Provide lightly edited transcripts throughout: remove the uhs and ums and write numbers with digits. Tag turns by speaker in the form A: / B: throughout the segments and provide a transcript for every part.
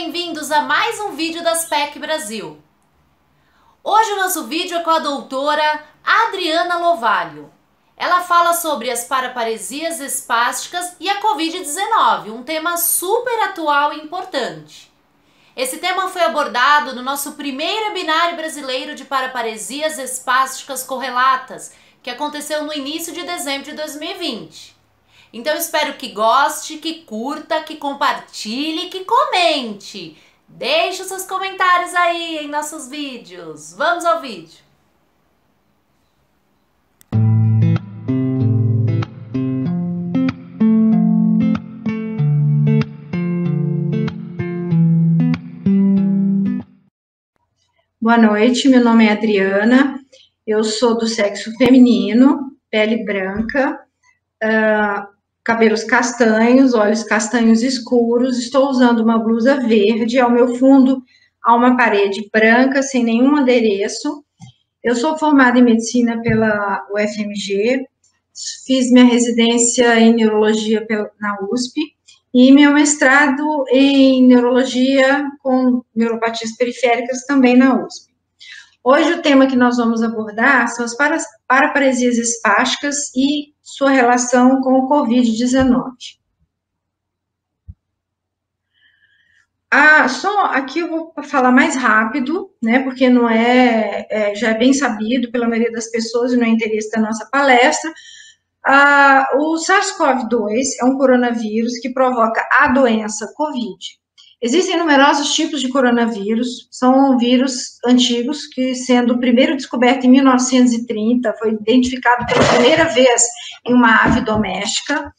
A: bem-vindos a mais um vídeo da SPEC Brasil. Hoje o nosso vídeo é com a doutora Adriana Lovalho. Ela fala sobre as paraparesias espásticas e a Covid-19, um tema super atual e importante. Esse tema foi abordado no nosso primeiro webinário brasileiro de paraparesias espásticas correlatas, que aconteceu no início de dezembro de 2020. Então espero que goste, que curta, que compartilhe, que comente. Deixe os seus comentários aí em nossos vídeos. Vamos ao vídeo.
B: Boa noite, meu nome é Adriana, eu sou do sexo feminino, pele branca, cabelos castanhos, olhos castanhos escuros, estou usando uma blusa verde, ao meu fundo há uma parede branca, sem nenhum adereço. Eu sou formada em medicina pela UFMG, fiz minha residência em neurologia na USP, e meu mestrado em neurologia com neuropatias periféricas também na USP. Hoje o tema que nós vamos abordar são as paraparesias espásticas e sua relação com o Covid-19. Só aqui eu vou falar mais rápido, né, porque não já é bem sabido pela maioria das pessoas e não é interesse da nossa palestra. O SARS-CoV-2 é um coronavírus que provoca a doença COVID. Existem numerosos tipos de coronavírus, são vírus antigos, que sendo o primeiro descoberto em 1930, foi identificado pela primeira vez em uma ave doméstica.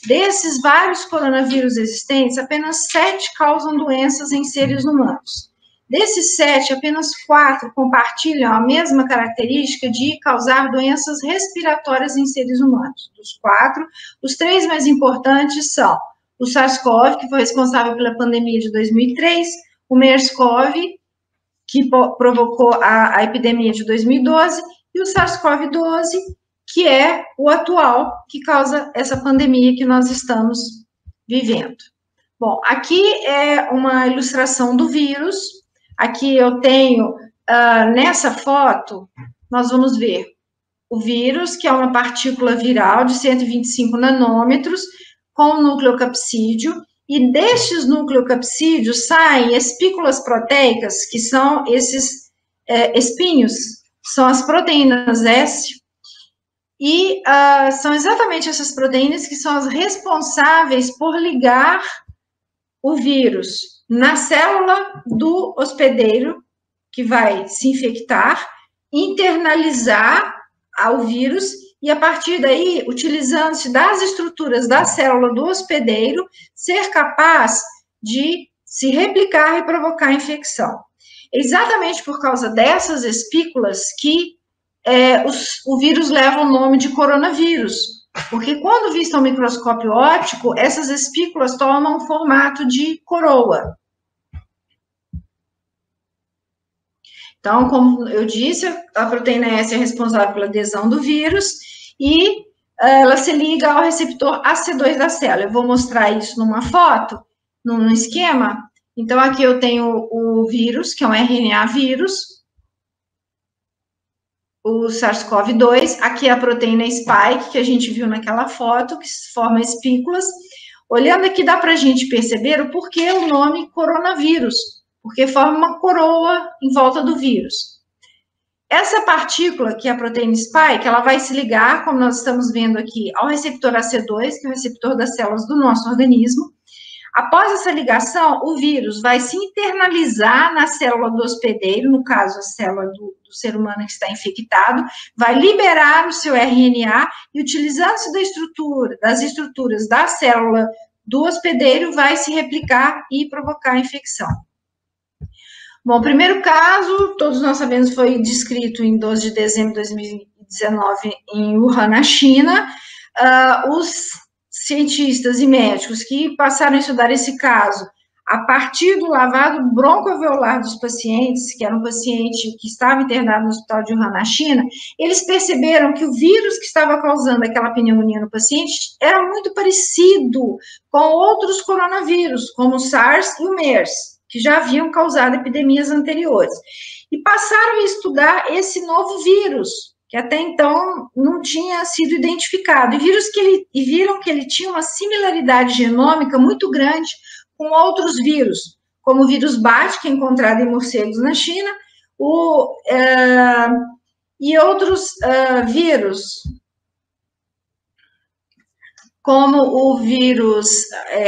B: Desses vários coronavírus existentes, apenas 7 causam doenças em seres humanos. Desses 7, apenas 4 compartilham a mesma característica de causar doenças respiratórias em seres humanos. Dos 4, os 3 mais importantes são o SARS-CoV, que foi responsável pela pandemia de 2003, o MERS-CoV, que provocou a epidemia de 2012, e o SARS-CoV-2, que é o atual, que causa essa pandemia que nós estamos vivendo. Bom, aqui é uma ilustração do vírus. Aqui eu tenho, nessa foto, nós vamos ver o vírus, que é uma partícula viral de 125 nanômetros, com nucleocapsídeo, e destes nucleocapsídeos saem espículas proteicas, que são esses espinhos, são as proteínas S, e são exatamente essas proteínas que são as responsáveis por ligar o vírus na célula do hospedeiro, que vai se infectar, internalizar o vírus, e a partir daí, utilizando-se das estruturas da célula do hospedeiro, ser capaz de se replicar e provocar a infecção. Exatamente por causa dessas espículas que o vírus leva o nome de coronavírus, porque quando visto ao microscópio óptico, essas espículas tomam formato de coroa. Então, como eu disse, a proteína S é responsável pela adesão do vírus e ela se liga ao receptor AC2 da célula. Eu vou mostrar isso numa foto, num esquema. Então, aqui eu tenho o vírus, que é um RNA vírus, o SARS-CoV-2. Aqui é a proteína spike, que a gente viu naquela foto, que forma espículas. Olhando aqui, dá para a gente perceber o porquê o nome coronavírus, porque forma uma coroa em volta do vírus. Essa partícula, que é a proteína spike, ela vai se ligar, como nós estamos vendo aqui, ao receptor AC2, que é o receptor das células do nosso organismo. Após essa ligação, o vírus vai se internalizar na célula do hospedeiro, no caso, a célula do ser humano que está infectado, vai liberar o seu RNA e, utilizando-se das estruturas da célula do hospedeiro, vai se replicar e provocar a infecção. Bom, o primeiro caso, todos nós sabemos, foi descrito em 12 de dezembro de 2019 em Wuhan, na China. Os cientistas e médicos que passaram a estudar esse caso a partir do lavado broncoalveolar dos pacientes, que era um paciente que estava internado no hospital de Wuhan, na China, eles perceberam que o vírus que estava causando aquela pneumonia no paciente era muito parecido com outros coronavírus, como o SARS e o MERS. que já haviam causado epidemias anteriores. E passaram a estudar esse novo vírus, que até então não tinha sido identificado, e viram que ele tinha uma similaridade genômica muito grande com outros vírus, como o vírus BAT, que é encontrado em morcegos na China, e outros vírus, como o vírus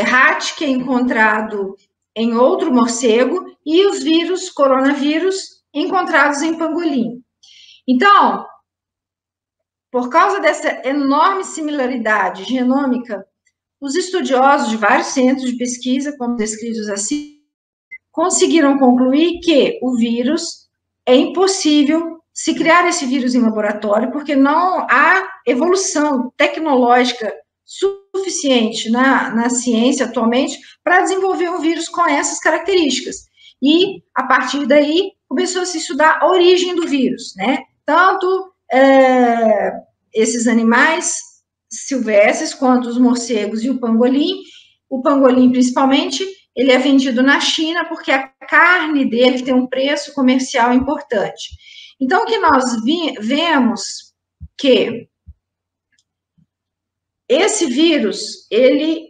B: HAT, que é encontrado em outro morcego, e os vírus coronavírus encontrados em pangolim. Então, por causa dessa enorme similaridade genômica, os estudiosos de vários centros de pesquisa, como descritos acima, conseguiram concluir que o vírus é impossível se criar esse vírus em laboratório, porque não há evolução tecnológica suficiente na ciência atualmente para desenvolver um vírus com essas características. E, a partir daí, começou a se estudar a origem do vírus, né? Tanto esses animais silvestres, quanto os morcegos e o pangolim principalmente, ele é vendido na China porque a carne dele tem um preço comercial importante. Então, o que nós vemos que esse vírus, ele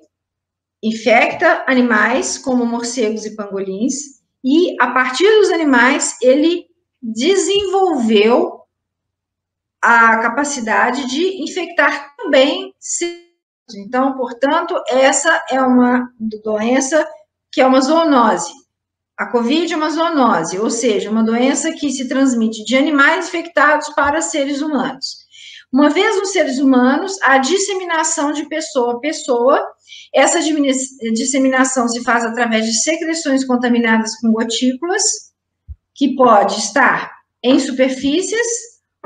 B: infecta animais como morcegos e pangolins, e a partir dos animais, ele desenvolveu a capacidade de infectar também seres. Então, portanto, essa é uma doença que é uma zoonose. A Covid é uma zoonose, ou seja, uma doença que se transmite de animais infectados para seres humanos. Uma vez nos seres humanos, a disseminação de pessoa a pessoa, essa disseminação se faz através de secreções contaminadas com gotículas, que pode estar em superfícies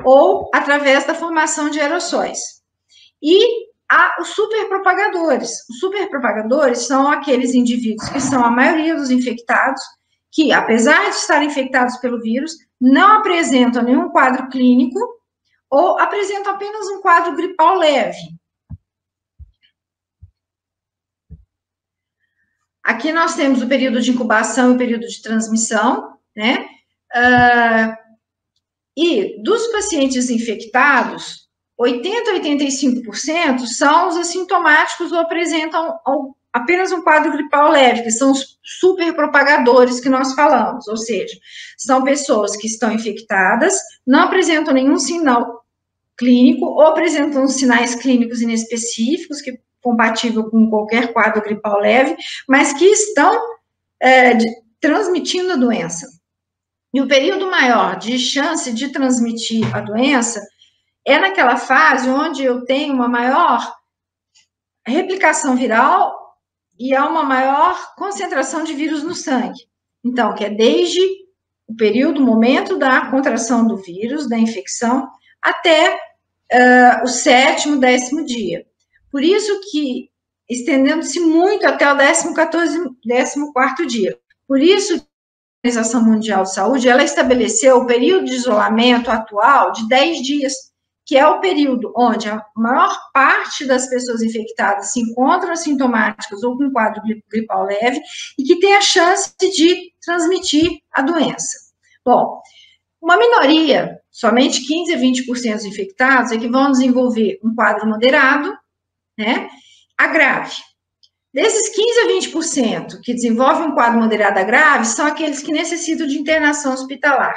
B: ou através da formação de aerossóis. E há os superpropagadores. Os superpropagadores são aqueles indivíduos que são a maioria dos infectados, que, apesar de estarem infectados pelo vírus, não apresentam nenhum quadro clínico ou apresentam apenas um quadro gripal leve. Aqui nós temos o período de incubação e o período de transmissão, né? E dos pacientes infectados, 80% a 85% são os assintomáticos ou apresentam apenas um quadro gripal leve, que são os superpropagadores que nós falamos, ou seja, são pessoas que estão infectadas, não apresentam nenhum sinal clínico ou apresentam sinais clínicos inespecíficos, que é compatível com qualquer quadro gripal leve, mas que estão transmitindo a doença. E o período maior de chance de transmitir a doença é naquela fase onde eu tenho uma maior replicação viral e há uma maior concentração de vírus no sangue. Então, que é desde o momento da contração do vírus, da infecção, até o 7º, 10º dia. Por isso que, estendendo-se muito até o 14º dia. Por isso que a Organização Mundial de Saúde, ela estabeleceu o período de isolamento atual de 10 dias, que é o período onde a maior parte das pessoas infectadas se encontram assintomáticas ou com quadro gripal leve e que tem a chance de transmitir a doença. Bom, uma minoria, somente 15% a 20% dos infectados, é que vão desenvolver um quadro moderado, né, a grave. Desses 15% a 20% que desenvolvem um quadro moderado a grave, são aqueles que necessitam de internação hospitalar.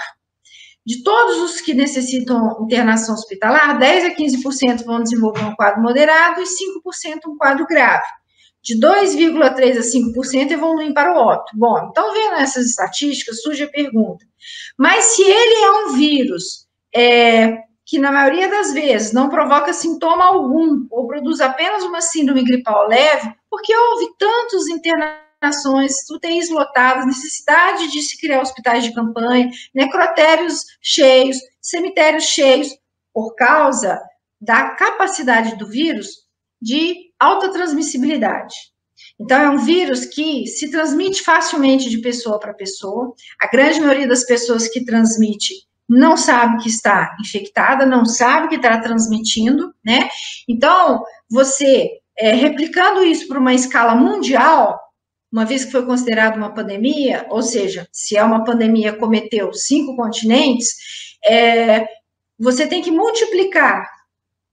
B: De todos os que necessitam internação hospitalar, 10% a 15% vão desenvolver um quadro moderado e 5% um quadro grave. De 2,3% a 5% evoluem para o óbito. Bom, então, vendo essas estatísticas, surge a pergunta, mas se ele é um vírus que, na maioria das vezes, não provoca sintoma algum ou produz apenas uma síndrome gripal leve, por que houve tantas internações, UTIs lotadas, necessidade de se criar hospitais de campanha, necrotérios cheios, cemitérios cheios, por causa da capacidade do vírus de alta transmissibilidade. Então, é um vírus que se transmite facilmente de pessoa para pessoa. A grande maioria das pessoas que transmite não sabe que está infectada, não sabe que está transmitindo, né? Então, você, replicando isso para uma escala mundial, uma vez que foi considerado uma pandemia, ou seja, se é uma pandemia que cometeu 5 continentes, você tem que multiplicar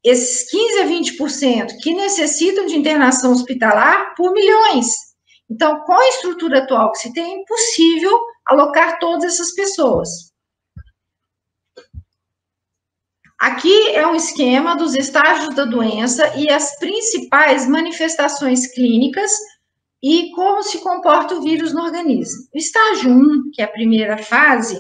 B: esses 15 a 20% que necessitam de internação hospitalar por milhões. Então, com a estrutura atual que se tem, é impossível alocar todas essas pessoas. Aqui é um esquema dos estágios da doença e as principais manifestações clínicas e como se comporta o vírus no organismo. O estágio 1, que é a primeira fase,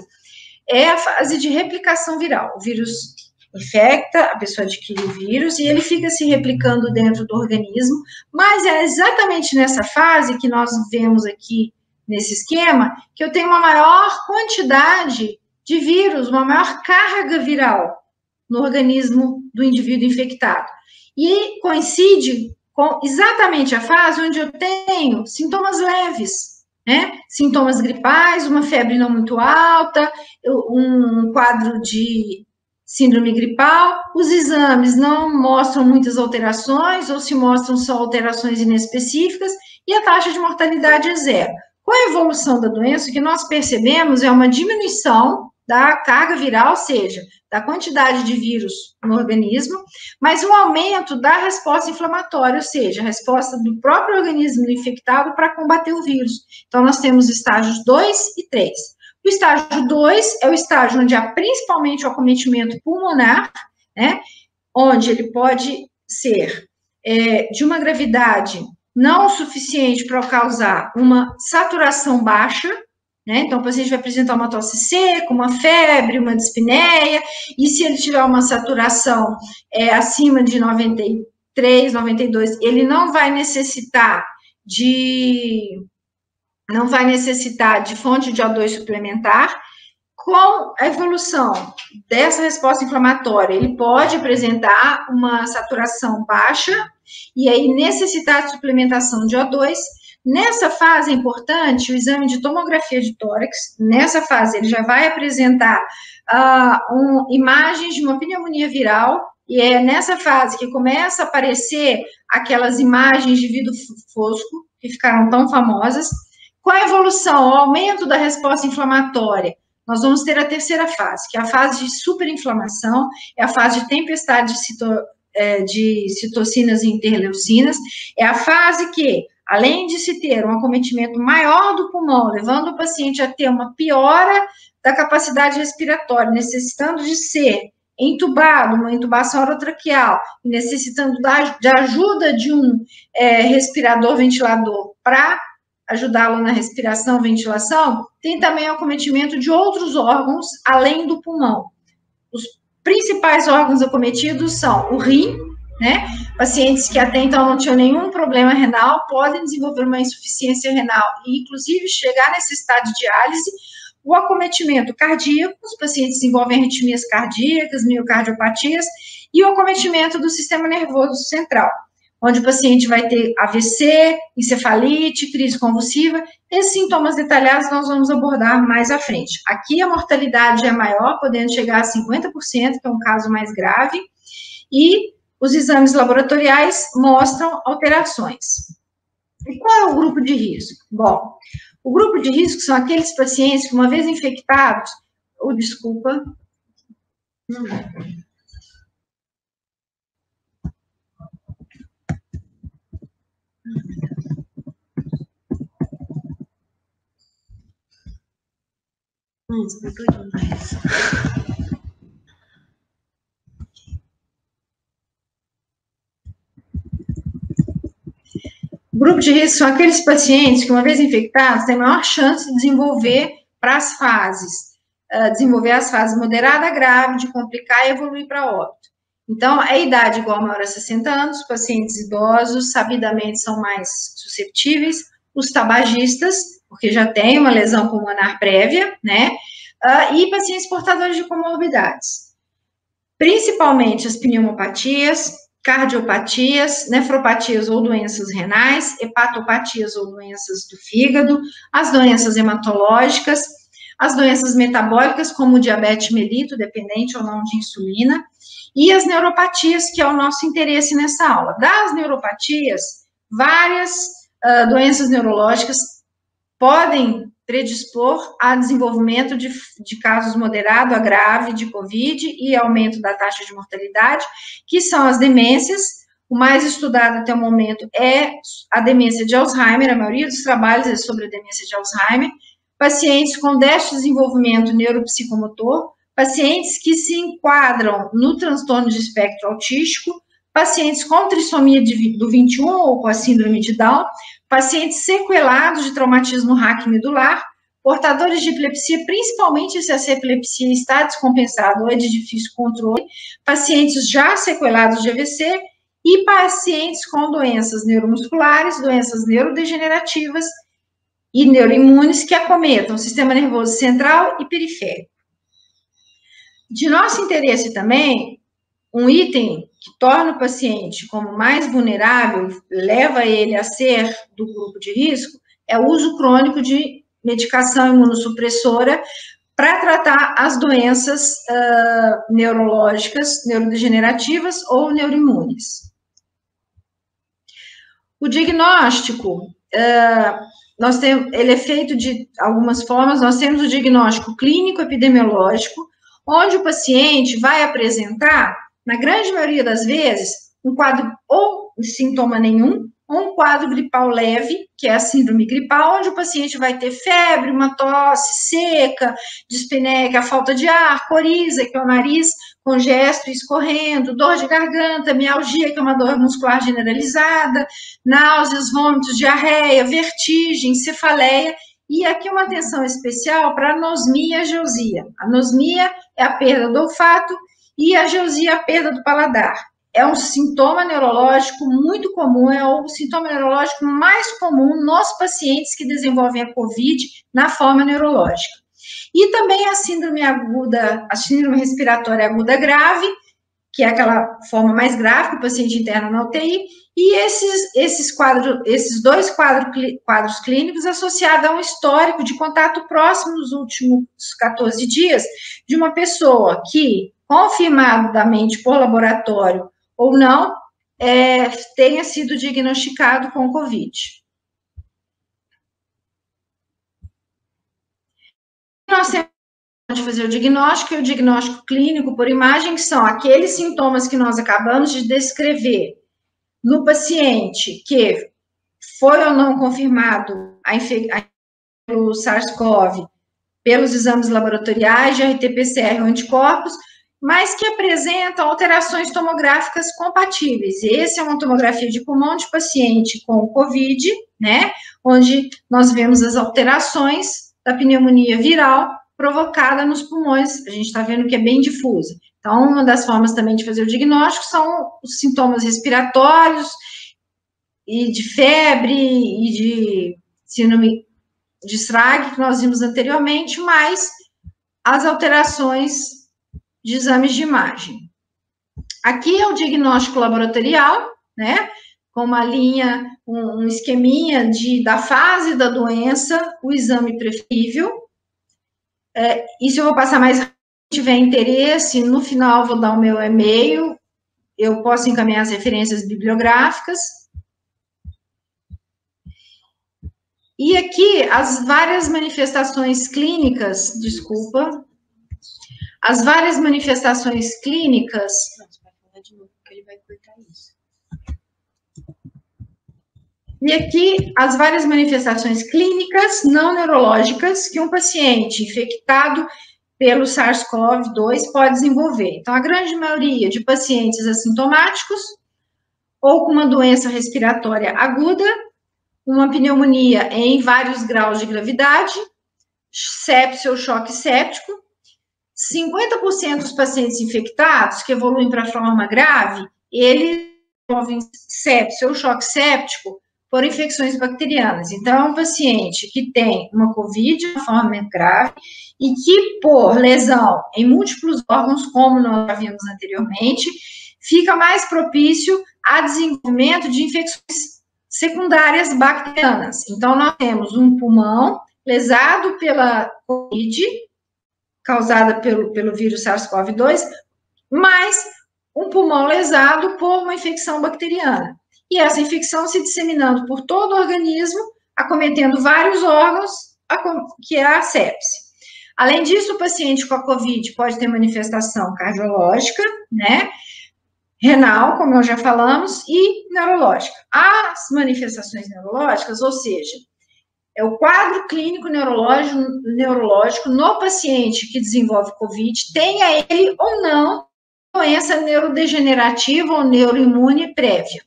B: é a fase de replicação viral. O vírus infecta, a pessoa adquire o vírus e ele fica se replicando dentro do organismo, mas é exatamente nessa fase que nós vemos aqui nesse esquema que eu tenho uma maior quantidade de vírus, uma maior carga viral no organismo do indivíduo infectado. E coincide com exatamente a fase onde eu tenho sintomas leves, né? Sintomas gripais, uma febre não muito alta, um quadro de síndrome gripal. Os exames não mostram muitas alterações, ou se mostram só alterações inespecíficas, e a taxa de mortalidade é 0. Com a evolução da doença, o que nós percebemos é uma diminuição da carga viral, ou seja, da quantidade de vírus no organismo, mas um aumento da resposta inflamatória, ou seja, a resposta do próprio organismo infectado para combater o vírus. Então, nós temos estágios 2 e 3. O estágio 2 é o estágio onde há principalmente o acometimento pulmonar, né, onde ele pode ser de uma gravidade não suficiente para causar uma saturação baixa, né? Então, o paciente vai apresentar uma tosse seca, uma febre, uma dispneia, e se ele tiver uma saturação acima de 93, 92, ele não vai necessitar de fonte de O2 suplementar. Com a evolução dessa resposta inflamatória, ele pode apresentar uma saturação baixa e aí necessitar de suplementação de O2. Nessa fase é importante o exame de tomografia de tórax. Nessa fase ele já vai apresentar imagens de uma pneumonia viral, e é nessa fase que começa a aparecer aquelas imagens de vidro fosco, que ficaram tão famosas. Com a evolução, o aumento da resposta inflamatória, nós vamos ter a terceira fase, que é a fase de superinflamação, é a fase de tempestade de citocinas e interleucinas, é a fase que, além de se ter um acometimento maior do pulmão, levando o paciente a ter uma piora da capacidade respiratória, necessitando de ser entubado, uma intubação orotraqueal, necessitando de ajuda de um respirador ventilador para ajudá-lo na respiração, ventilação, tem também o acometimento de outros órgãos, além do pulmão. Os principais órgãos acometidos são o rim, né? Pacientes que até então não tinham nenhum problema renal podem desenvolver uma insuficiência renal e, inclusive, chegar nesse estado de diálise. O acometimento cardíaco, os pacientes desenvolvem arritmias cardíacas, miocardiopatias, e o acometimento do sistema nervoso central, onde o paciente vai ter AVC, encefalite, crise convulsiva. Esses sintomas detalhados nós vamos abordar mais à frente. Aqui a mortalidade é maior, podendo chegar a 50%, que é um caso mais grave, e os exames laboratoriais mostram alterações. E qual é o grupo de risco? Bom, o grupo de risco são aqueles pacientes que, uma vez infectados, desculpa, não é. O grupo de risco são aqueles pacientes que, uma vez infectados, têm maior chance de desenvolver para as fases, as fases moderada a grave, de complicar e evoluir para óbito. Então, a idade igual ou maior a 60 anos, os pacientes idosos, sabidamente, são mais susceptíveis, os tabagistas, porque já tem uma lesão pulmonar prévia, né, e pacientes portadores de comorbidades. Principalmente as pneumopatias, cardiopatias, nefropatias ou doenças renais, hepatopatias ou doenças do fígado, as doenças hematológicas, as doenças metabólicas, como o diabetes mellitus, dependente ou não de insulina, e as neuropatias, que é o nosso interesse nessa aula. Das neuropatias, várias doenças neurológicas podem predispor a desenvolvimento de casos moderado a grave de COVID e aumento da taxa de mortalidade, que são as demências. O mais estudado até o momento é a demência de Alzheimer, a maioria dos trabalhos é sobre a demência de Alzheimer, pacientes com déficit de desenvolvimento neuropsicomotor, pacientes que se enquadram no transtorno de espectro autístico, pacientes com trissomia do 21 ou com a síndrome de Down, pacientes sequelados de traumatismo raquimedular, portadores de epilepsia, principalmente se essa epilepsia está descompensada ou é de difícil controle, pacientes já sequelados de AVC e pacientes com doenças neuromusculares, doenças neurodegenerativas e neuroimunes que acometam o sistema nervoso central e periférico. De nosso interesse também, um item que torna o paciente como mais vulnerável, leva ele a ser do grupo de risco, é o uso crônico de medicação imunossupressora para tratar as doenças neurológicas, neurodegenerativas ou neuroimunes. O diagnóstico, ele é feito de algumas formas. Nós temos o diagnóstico clínico epidemiológico, onde o paciente vai apresentar, na grande maioria das vezes, um quadro ou sintoma nenhum, ou um quadro gripal leve, que é a síndrome gripal, onde o paciente vai ter febre, uma tosse seca, dispneia, a falta de ar, coriza, que é o nariz congesto e escorrendo, dor de garganta, mialgia, que é uma dor muscular generalizada, náuseas, vômitos, diarreia, vertigem, cefaleia, e aqui uma atenção especial para a anosmia e a geosia. A anosmia é a perda do olfato e a geosia é a perda do paladar. É um sintoma neurológico muito comum, é o sintoma neurológico mais comum nos pacientes que desenvolvem a COVID na forma neurológica. E também a síndrome aguda, a síndrome respiratória aguda grave, que é aquela forma mais grave que o paciente interna na UTI, e esses dois quadros clínicos associados a um histórico de contato próximo nos últimos 14 dias de uma pessoa que, confirmadamente por laboratório ou não, tenha sido diagnosticado com COVID. Nós temos de fazer o diagnóstico e o diagnóstico clínico por imagem, que são aqueles sintomas que nós acabamos de descrever no paciente que foi ou não confirmado pelo SARS-CoV, pelos exames laboratoriais de RT-PCR ou anticorpos, mas que apresentam alterações tomográficas compatíveis. Essa é uma tomografia de pulmão de paciente com COVID, né, onde nós vemos as alterações da pneumonia viral provocada nos pulmões. A gente está vendo que é bem difusa. Então, uma das formas também de fazer o diagnóstico são os sintomas respiratórios e de febre e de síndrome de Sprague, que nós vimos anteriormente, mais as alterações de exames de imagem. Aqui é o diagnóstico laboratorial, né, com uma linha, um esqueminha da fase da doença, o exame preferível. Isso eu vou passar mais rápido. Se tiver interesse, no final vou dar o meu e-mail, eu posso encaminhar as referências bibliográficas. E aqui, as várias manifestações clínicas, desculpa, as várias manifestações clínicas... Não, você vai falar de novo, porque ele vai cortar isso. E aqui, as várias manifestações clínicas não neurológicas que um paciente infectado pelo SARS-CoV-2 pode desenvolver. Então, a grande maioria de pacientes assintomáticos ou com uma doença respiratória aguda, uma pneumonia em vários graus de gravidade, sepse ou choque séptico. 50% dos pacientes infectados que evoluem para forma grave, eles desenvolvem sepse ou choque séptico por infecções bacterianas. Então, é um paciente que tem uma COVID de forma grave e que, por lesão em múltiplos órgãos, como nós já vimos anteriormente, fica mais propício a desenvolvimento de infecções secundárias bacterianas. Então, nós temos um pulmão lesado pela COVID, causada pelo vírus SARS-CoV-2, mais um pulmão lesado por uma infecção bacteriana. e essa infecção se disseminando por todo o organismo, acometendo vários órgãos, que é a sepse. Além disso, o paciente com a COVID pode ter manifestação cardiológica, né, renal, como nós já falamos, e neurológica. As manifestações neurológicas, ou seja, é o quadro clínico neurológico no paciente que desenvolve COVID, tenha ele ou não doença neurodegenerativa ou neuroimune prévia.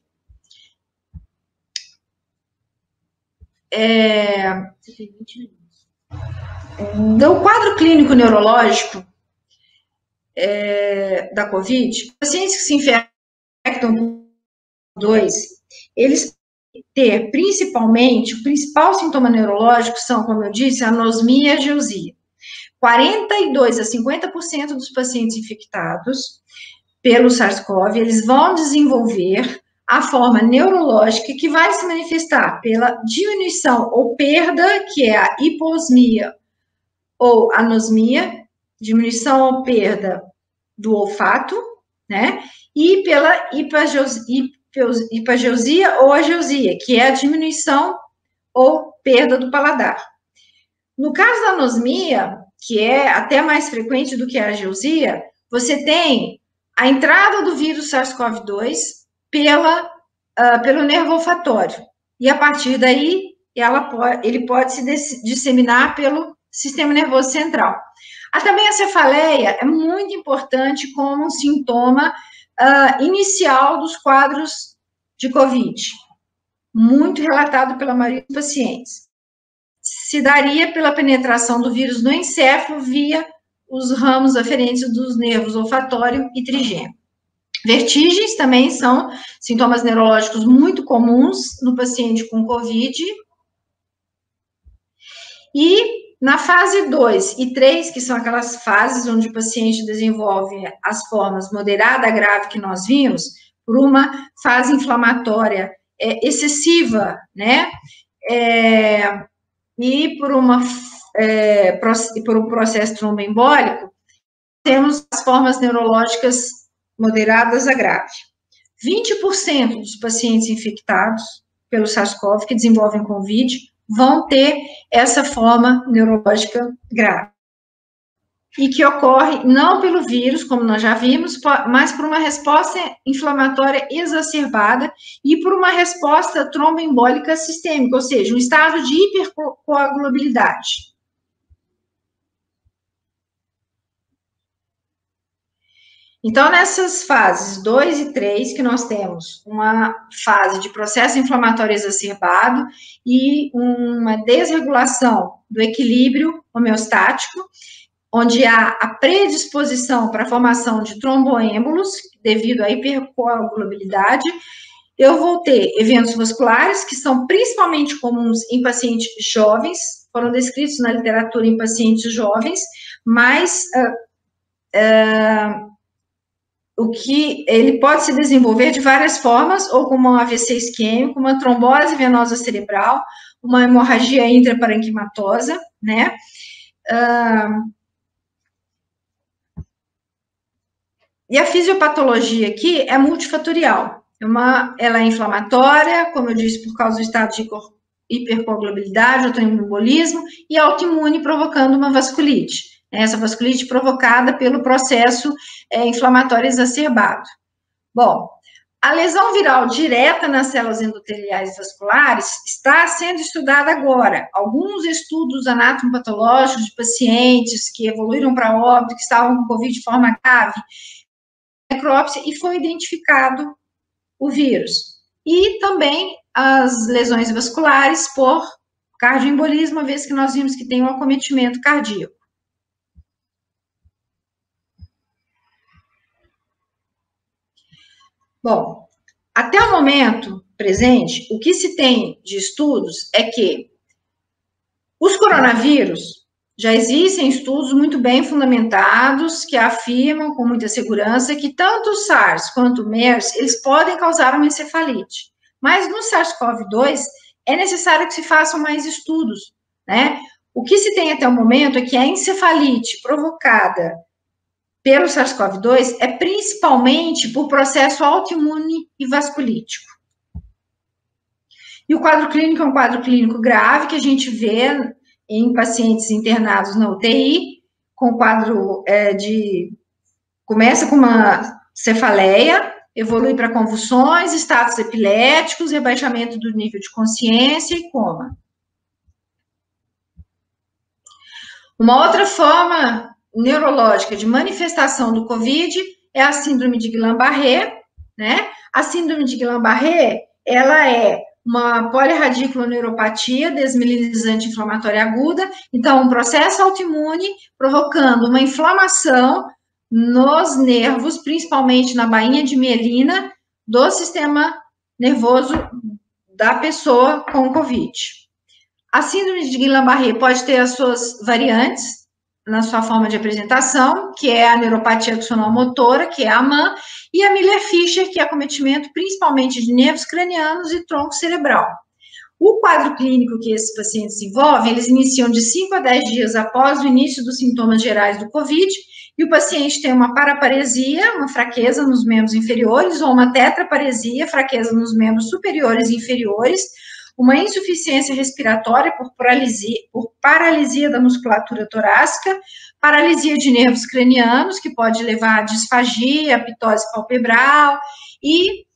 B: Do quadro clínico neurológico da COVID, pacientes que se infectam por 2, eles ter, principalmente, o principal sintoma neurológico são, como eu disse, a anosmia e a ageusia. 42% a 50% dos pacientes infectados pelo SARS-CoV, eles vão desenvolver a forma neurológica que vai se manifestar pela diminuição ou perda, que é a hiposmia ou anosmia, diminuição ou perda do olfato, né? E pela hipageusia ou ageusia, que é a diminuição ou perda do paladar. No caso da anosmia, que é até mais frequente do que a ageusia, você tem a entrada do vírus SARS-CoV-2 pelo nervo olfatório. E a partir daí, ele pode se disseminar pelo sistema nervoso central. Também a cefaleia é muito importante como um sintoma inicial dos quadros de COVID, muito relatado pela maioria dos pacientes. Se daria pela penetração do vírus no encéfalo via os ramos aferentes dos nervos olfatório e trigêmeo. Vertigens também são sintomas neurológicos muito comuns no paciente com COVID. E na fase 2 e 3, que são aquelas fases onde o paciente desenvolve as formas moderada a grave que nós vimos, por uma fase inflamatória excessiva, né? E por um processo tromboembólico, temos as formas neurológicas moderadas a grave. 20% dos pacientes infectados pelo SARS-CoV que desenvolvem COVID vão ter essa forma neurológica grave. E que ocorre não pelo vírus, como nós já vimos, mas por uma resposta inflamatória exacerbada e por uma resposta tromboembólica sistêmica, ou seja, um estado de hipercoagulabilidade. Então, nessas fases 2 e 3, que nós temos uma fase de processo inflamatório exacerbado e uma desregulação do equilíbrio homeostático, onde há a predisposição para a formação de tromboêmbolos, devido à hipercoagulabilidade, eu vou ter eventos vasculares, que são principalmente comuns em pacientes jovens, foram descritos na literatura em pacientes jovens, mas o que ele pode se desenvolver de várias formas, ou como um AVC isquêmico, uma trombose venosa cerebral, uma hemorragia intraparenquimatosa, né? E a fisiopatologia aqui é multifatorial. Ela é inflamatória, como eu disse, por causa do estado de hipercoagulabilidade, autoembolismo, e autoimune provocando uma vasculite. Essa vasculite provocada pelo processo inflamatório exacerbado. Bom, a lesão viral direta nas células endoteliais vasculares está sendo estudada agora. Alguns estudos anatomopatológicos de pacientes que evoluíram para óbito, que estavam com COVID de forma grave, necrópsia, e foi identificado o vírus. E também as lesões vasculares por cardioembolismo, uma vez que nós vimos que tem um acometimento cardíaco. Bom, até o momento presente, o que se tem de estudos é que os coronavírus, já existem estudos muito bem fundamentados que afirmam com muita segurança que tanto o SARS quanto o MERS, eles podem causar uma encefalite. Mas no SARS-CoV-2 é necessário que se façam mais estudos, né? O que se tem até o momento é que a encefalite provocada pelo SARS-CoV-2 é principalmente por processo autoimune e vasculítico. E o quadro clínico é um quadro clínico grave que a gente vê em pacientes internados na UTI, com quadro começa com uma cefaleia, evolui para convulsões, estados epiléticos, rebaixamento do nível de consciência e coma. Uma outra forma neurológica de manifestação do COVID é a síndrome de Guillain-Barré, né? A síndrome de Guillain-Barré, ela é uma polirradiculoneuropatia desmielinizante inflamatória aguda, então um processo autoimune provocando uma inflamação nos nervos, principalmente na bainha de mielina do sistema nervoso da pessoa com COVID. A síndrome de Guillain-Barré pode ter as suas variantes na sua forma de apresentação, que é a neuropatia axonal motora, que é a AMAN, e a Miller-Fischer, que é acometimento principalmente de nervos cranianos e tronco cerebral. O quadro clínico que esses pacientes desenvolvem, eles iniciam de 5 a 10 dias após o início dos sintomas gerais do COVID, e o paciente tem uma paraparesia, uma fraqueza nos membros inferiores, ou uma tetraparesia, fraqueza nos membros superiores e inferiores, uma insuficiência respiratória por paralisia da musculatura torácica, paralisia de nervos cranianos, que pode levar a disfagia, pitose palpebral, e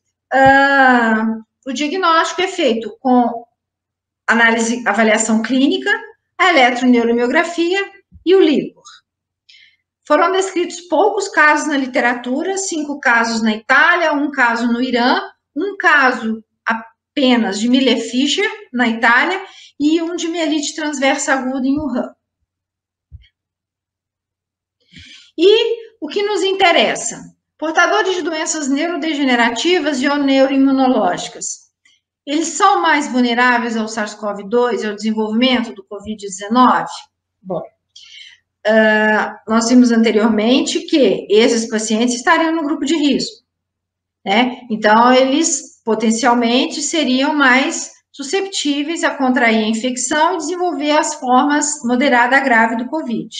B: o diagnóstico é feito com avaliação clínica, a eletroneuromiografia e o líquor. Foram descritos poucos casos na literatura, 5 casos na Itália, 1 caso no Irã, 1 caso apenas de Miller-Fischer, na Itália, e 1 de mielite transversa aguda em Wuhan. E o que nos interessa? Portadores de doenças neurodegenerativas e ou neuroimunológicas. Eles são mais vulneráveis ao SARS-CoV-2 e ao desenvolvimento do COVID-19? Bom, nós vimos anteriormente que esses pacientes estariam no grupo de risco, né? Então, eles potencialmente seriam mais susceptíveis a contrair a infecção e desenvolver as formas moderada a grave do COVID.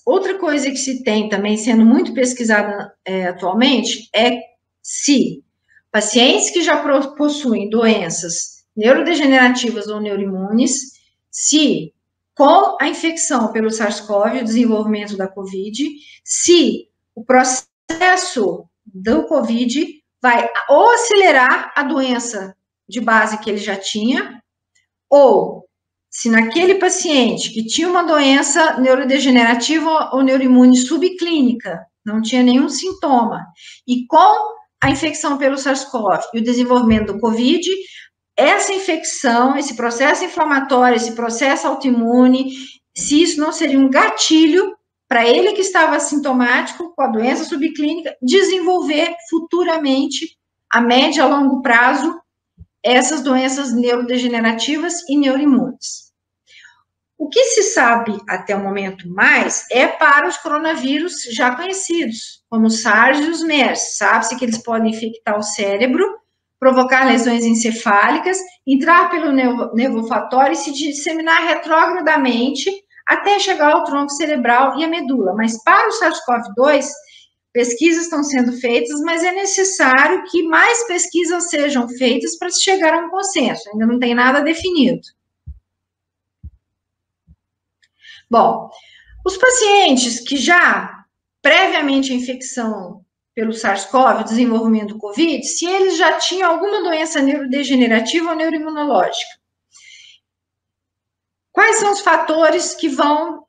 B: Outra coisa que se tem também sendo muito pesquisada atualmente é se pacientes que já possuem doenças neurodegenerativas ou neuroimunes, se com a infecção pelo SARS-CoV, o desenvolvimento da COVID, se o processo do COVID vai ou acelerar a doença de base que ele já tinha, ou se naquele paciente que tinha uma doença neurodegenerativa ou neuroimune subclínica, não tinha nenhum sintoma, e com a infecção pelo SARS-CoV e o desenvolvimento do COVID, essa infecção, esse processo inflamatório, esse processo autoimune, se isso não seria um gatilho para ele que estava assintomático com a doença subclínica, desenvolver futuramente, a médio e a longo prazo, essas doenças neurodegenerativas e neuroimunes. O que se sabe até o momento mais é para os coronavírus já conhecidos, como o SARS e os MERS. Sabe-se que eles podem infectar o cérebro, provocar lesões encefálicas, entrar pelo nervo olfatório e se disseminar retrogradamente até chegar ao tronco cerebral e à medula. Mas para o SARS-CoV-2, pesquisas estão sendo feitas, mas é necessário que mais pesquisas sejam feitas para se chegar a um consenso. Ainda não tem nada definido. Bom, os pacientes que já, previamente à infecção pelo SARS-CoV, o desenvolvimento do COVID, se eles já tinham alguma doença neurodegenerativa ou neuroimunológica, quais são os fatores que vão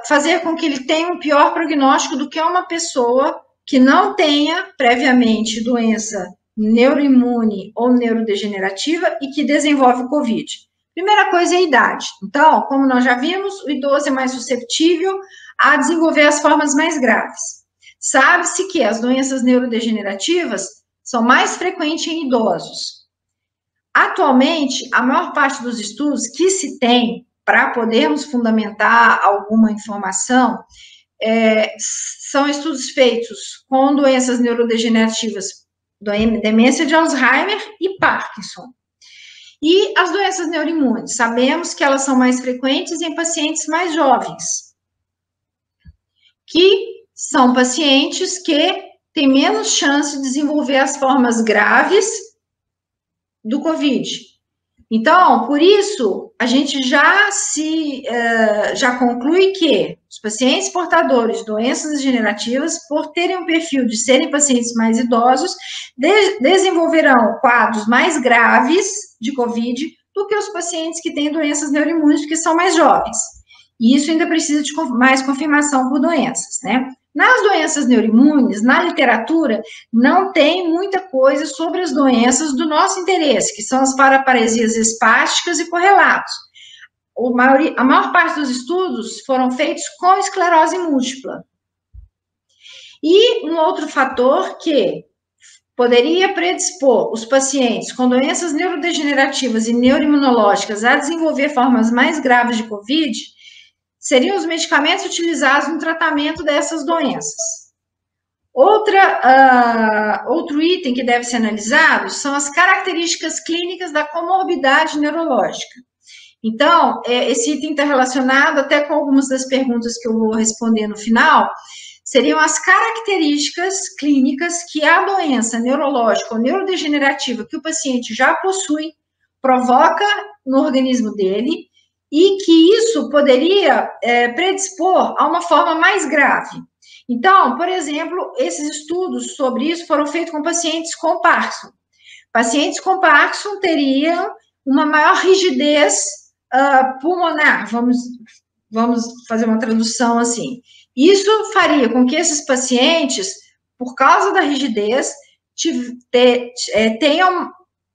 B: fazer com que ele tenha um pior prognóstico do que uma pessoa que não tenha previamente doença neuroimune ou neurodegenerativa e que desenvolve o COVID? Primeira coisa é a idade. Então, como nós já vimos, o idoso é mais susceptível a desenvolver as formas mais graves. Sabe-se que as doenças neurodegenerativas são mais frequentes em idosos. Atualmente, a maior parte dos estudos que se tem para podermos fundamentar alguma informação são estudos feitos com doenças neurodegenerativas, demência de Alzheimer e Parkinson. E as doenças neuroimunes, sabemos que elas são mais frequentes em pacientes mais jovens, que são pacientes que têm menos chance de desenvolver as formas graves do COVID. Então, por isso, a gente já conclui que os pacientes portadores de doenças degenerativas, por terem um perfil de serem pacientes mais idosos, desenvolverão quadros mais graves de COVID do que os pacientes que têm doenças neuroimunes, porque são mais jovens. E isso ainda precisa de mais confirmação por doenças, né? Nas doenças neuroimunes, na literatura, não tem muita coisa sobre as doenças do nosso interesse, que são as paraparesias espásticas e correlatos. A maior parte dos estudos foram feitos com esclerose múltipla. E um outro fator que poderia predispor os pacientes com doenças neurodegenerativas e neuroimunológicas a desenvolver formas mais graves de COVID seriam os medicamentos utilizados no tratamento dessas doenças. Outro item que deve ser analisado são as características clínicas da comorbidade neurológica. Então, esse item está relacionado até com algumas das perguntas que eu vou responder no final, seriam as características clínicas que a doença neurológica ou neurodegenerativa que o paciente já possui provoca no organismo dele, e que isso poderia predispor a uma forma mais grave. Então, por exemplo, esses estudos sobre isso foram feitos com pacientes com Parkinson. Pacientes com Parkinson teriam uma maior rigidez pulmonar, vamos fazer uma tradução assim. Isso faria com que esses pacientes, por causa da rigidez, tenham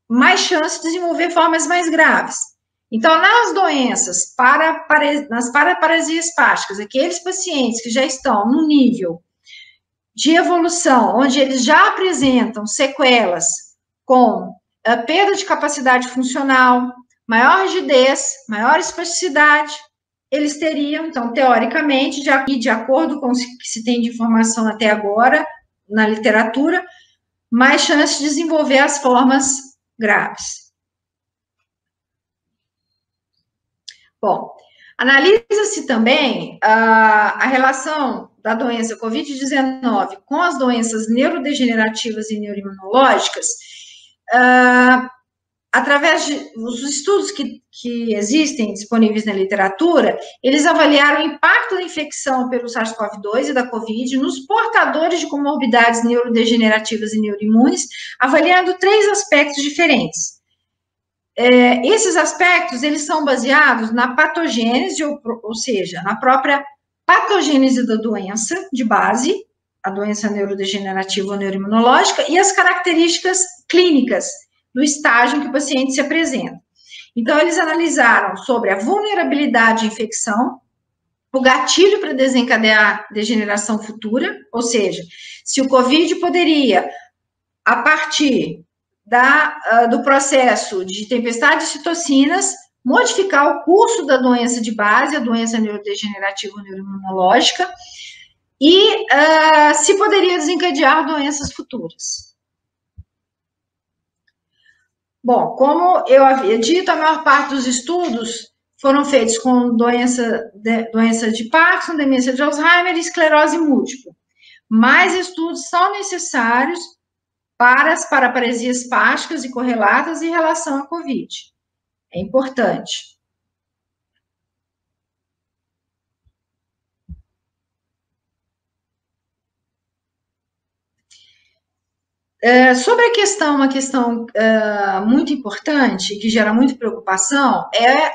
B: mais chance de desenvolver formas mais graves. Então, nas doenças, nas paraparesias espásticas, aqueles pacientes que já estão no nível de evolução, onde eles já apresentam sequelas com perda de capacidade funcional, maior rigidez, maior espasticidade, eles teriam, então, teoricamente, de acordo com o que se tem de informação até agora, na literatura, mais chance de desenvolver as formas graves. Bom, analisa-se também a relação da doença COVID-19 com as doenças neurodegenerativas e neuroimunológicas, através dos estudos que existem disponíveis na literatura, eles avaliaram o impacto da infecção pelo SARS-CoV-2 e da COVID nos portadores de comorbidades neurodegenerativas e neuroimunes, avaliando 3 aspectos diferentes. Esses aspectos, eles são baseados na patogênese, ou seja, na própria patogênese da doença de base, a doença neurodegenerativa ou neuroimunológica, e as características clínicas do estágio em que o paciente se apresenta. Então, eles analisaram sobre a vulnerabilidade à infecção, o gatilho para desencadear degeneração futura, ou seja, se o COVID poderia, a partir do processo de tempestade de citocinas, modificar o curso da doença de base, a doença neurodegenerativa ou neuroimunológica, e se poderia desencadear doenças futuras. Bom, como eu havia dito, a maior parte dos estudos foram feitos com doença de Parkinson, demência de Alzheimer e esclerose múltipla. Mais estudos são necessários para as paraparesias espásticas e correlatas em relação à COVID. É importante. Sobre uma questão muito importante, que gera muita preocupação, é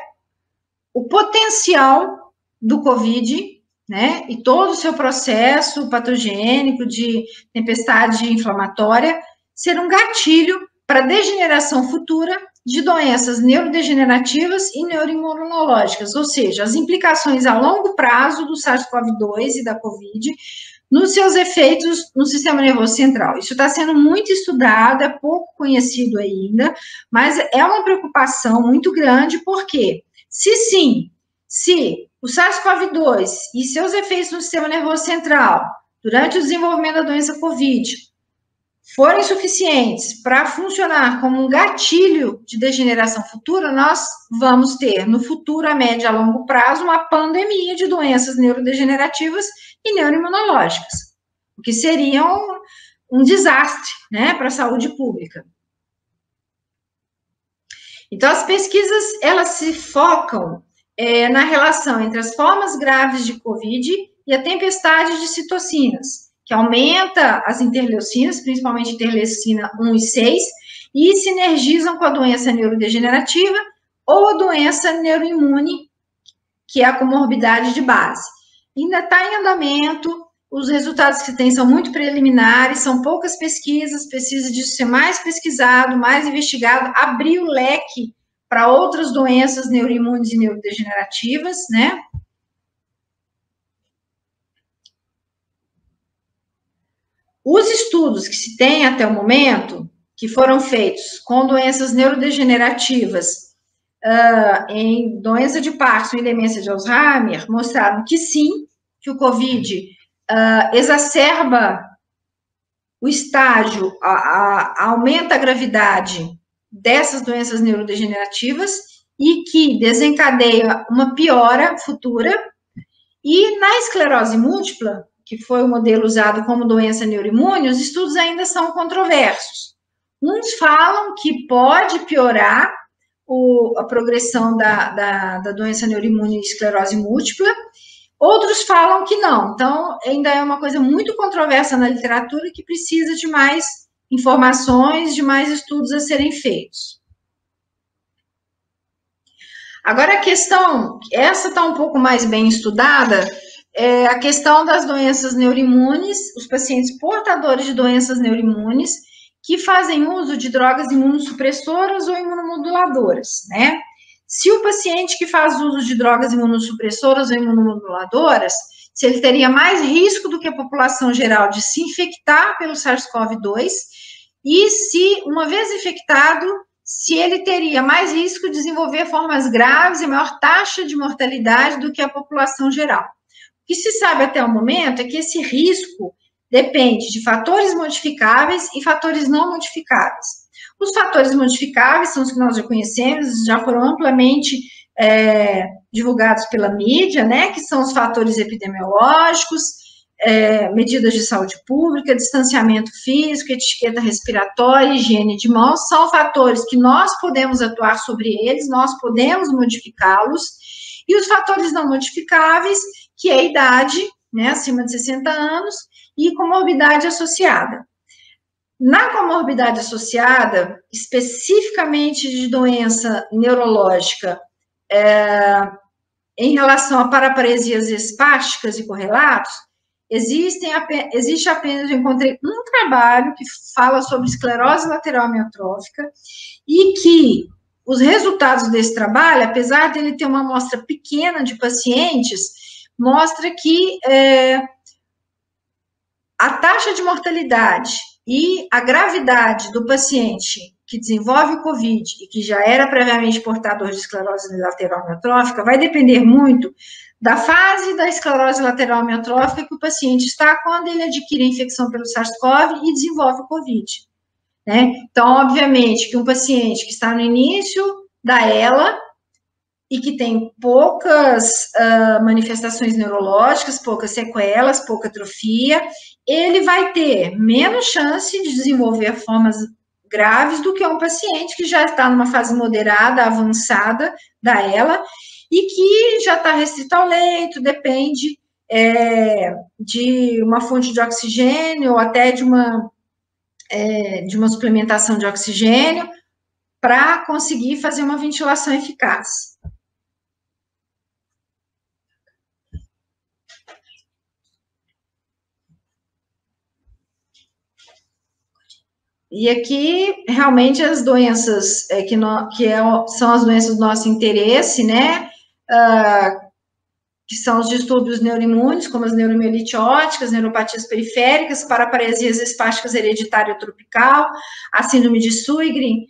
B: o potencial do COVID, né, e todo o seu processo patogênico de tempestade inflamatória ser um gatilho para degeneração futura de doenças neurodegenerativas e neuroimunológicas, ou seja, as implicações a longo prazo do SARS-CoV-2 e da COVID nos seus efeitos no sistema nervoso central. Isso está sendo muito estudado, é pouco conhecido ainda, mas é uma preocupação muito grande, porque se o SARS-CoV-2 e seus efeitos no sistema nervoso central, durante o desenvolvimento da doença COVID, forem suficientes para funcionar como um gatilho de degeneração futura, nós vamos ter, no futuro, a médio e a longo prazo, uma pandemia de doenças neurodegenerativas e neuroimunológicas, o que seria um desastre, né, para a saúde pública. Então, as pesquisas, elas se focam na relação entre as formas graves de COVID e a tempestade de citocinas, que aumenta as interleucinas, principalmente interleucina 1 e 6, e sinergizam com a doença neurodegenerativa ou a doença neuroimune, que é a comorbidade de base. Ainda está em andamento, os resultados que tem são muito preliminares, são poucas pesquisas, precisa disso ser mais pesquisado, mais investigado, abrir o leque para outras doenças neuroimunes e neurodegenerativas, né? Os estudos que se tem até o momento, que foram feitos com doenças neurodegenerativas, em doença de Parkinson e demência de Alzheimer, mostraram que sim, que o COVID exacerba o estágio, aumenta a gravidade dessas doenças neurodegenerativas e que desencadeia uma piora futura. E na esclerose múltipla, que foi o modelo usado como doença neuroimune, os estudos ainda são controversos. Uns falam que pode piorar a progressão da doença neuroimune e esclerose múltipla, outros falam que não. Então, ainda é uma coisa muito controversa na literatura que precisa de mais informações, de mais estudos a serem feitos. Agora, a questão, essa está um pouco mais bem estudada, é a questão das doenças neuroimunes, os pacientes portadores de doenças neuroimunes que fazem uso de drogas imunossupressoras ou imunomoduladoras, né? Se o paciente que faz uso de drogas imunossupressoras ou imunomoduladoras, se ele teria mais risco do que a população geral de se infectar pelo SARS-CoV-2, e se, uma vez infectado, se ele teria mais risco de desenvolver formas graves e maior taxa de mortalidade do que a população geral. O que se sabe até o momento é que esse risco depende de fatores modificáveis e fatores não modificáveis. Os fatores modificáveis são os que nós já conhecemos, já foram amplamente divulgados pela mídia, né, que são os fatores epidemiológicos, medidas de saúde pública, distanciamento físico, etiqueta respiratória, higiene de mãos, são fatores que nós podemos atuar sobre eles, nós podemos modificá-los, e os fatores não modificáveis, que é a idade, né, acima de 60 anos, e comorbidade associada. Na comorbidade associada, especificamente de doença neurológica, em relação a paraparesias espásticas e correlatos, existe apenas, eu encontrei um trabalho que fala sobre esclerose lateral amiotrófica e que os resultados desse trabalho, apesar de ele ter uma amostra pequena de pacientes, mostra que a taxa de mortalidade e a gravidade do paciente que desenvolve o COVID e que já era previamente portador de esclerose lateral amiotrófica vai depender muito da fase da esclerose lateral amiotrófica que o paciente está quando ele adquire a infecção pelo SARS-CoV e desenvolve o COVID, né? Então, obviamente, que um paciente que está no início da ELA e que tem poucas manifestações neurológicas, poucas sequelas, pouca atrofia, ele vai ter menos chance de desenvolver formas graves do que um paciente que já está numa fase moderada, avançada da ELA, e que já está restrito ao leito, depende de uma fonte de oxigênio ou até de uma suplementação de oxigênio para conseguir fazer uma ventilação eficaz. E aqui, realmente, as doenças são as doenças do nosso interesse, né? Que são os distúrbios neuroimunes, como as neuromielite óticas, neuropatias periféricas, paraparesias espásticas hereditária tropical, a síndrome de Sjögren,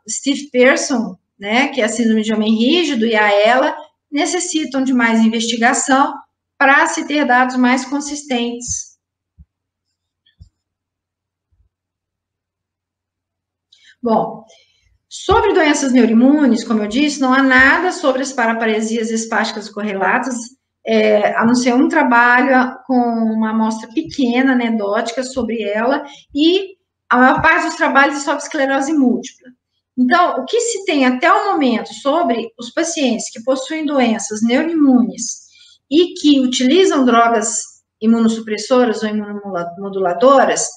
B: Steve Pearson, né, que é a síndrome de homem rígido, e a ELA, necessitam de mais investigação para se ter dados mais consistentes. Bom, sobre doenças neuroimunes, como eu disse, não há nada sobre as paraparesias espásticas correlatas, a não ser um trabalho com uma amostra pequena, anedótica, sobre ela, e a maior parte dos trabalhos é sobre esclerose múltipla. Então, o que se tem até o momento sobre os pacientes que possuem doenças neuroimunes e que utilizam drogas imunossupressoras ou imunomoduladoras,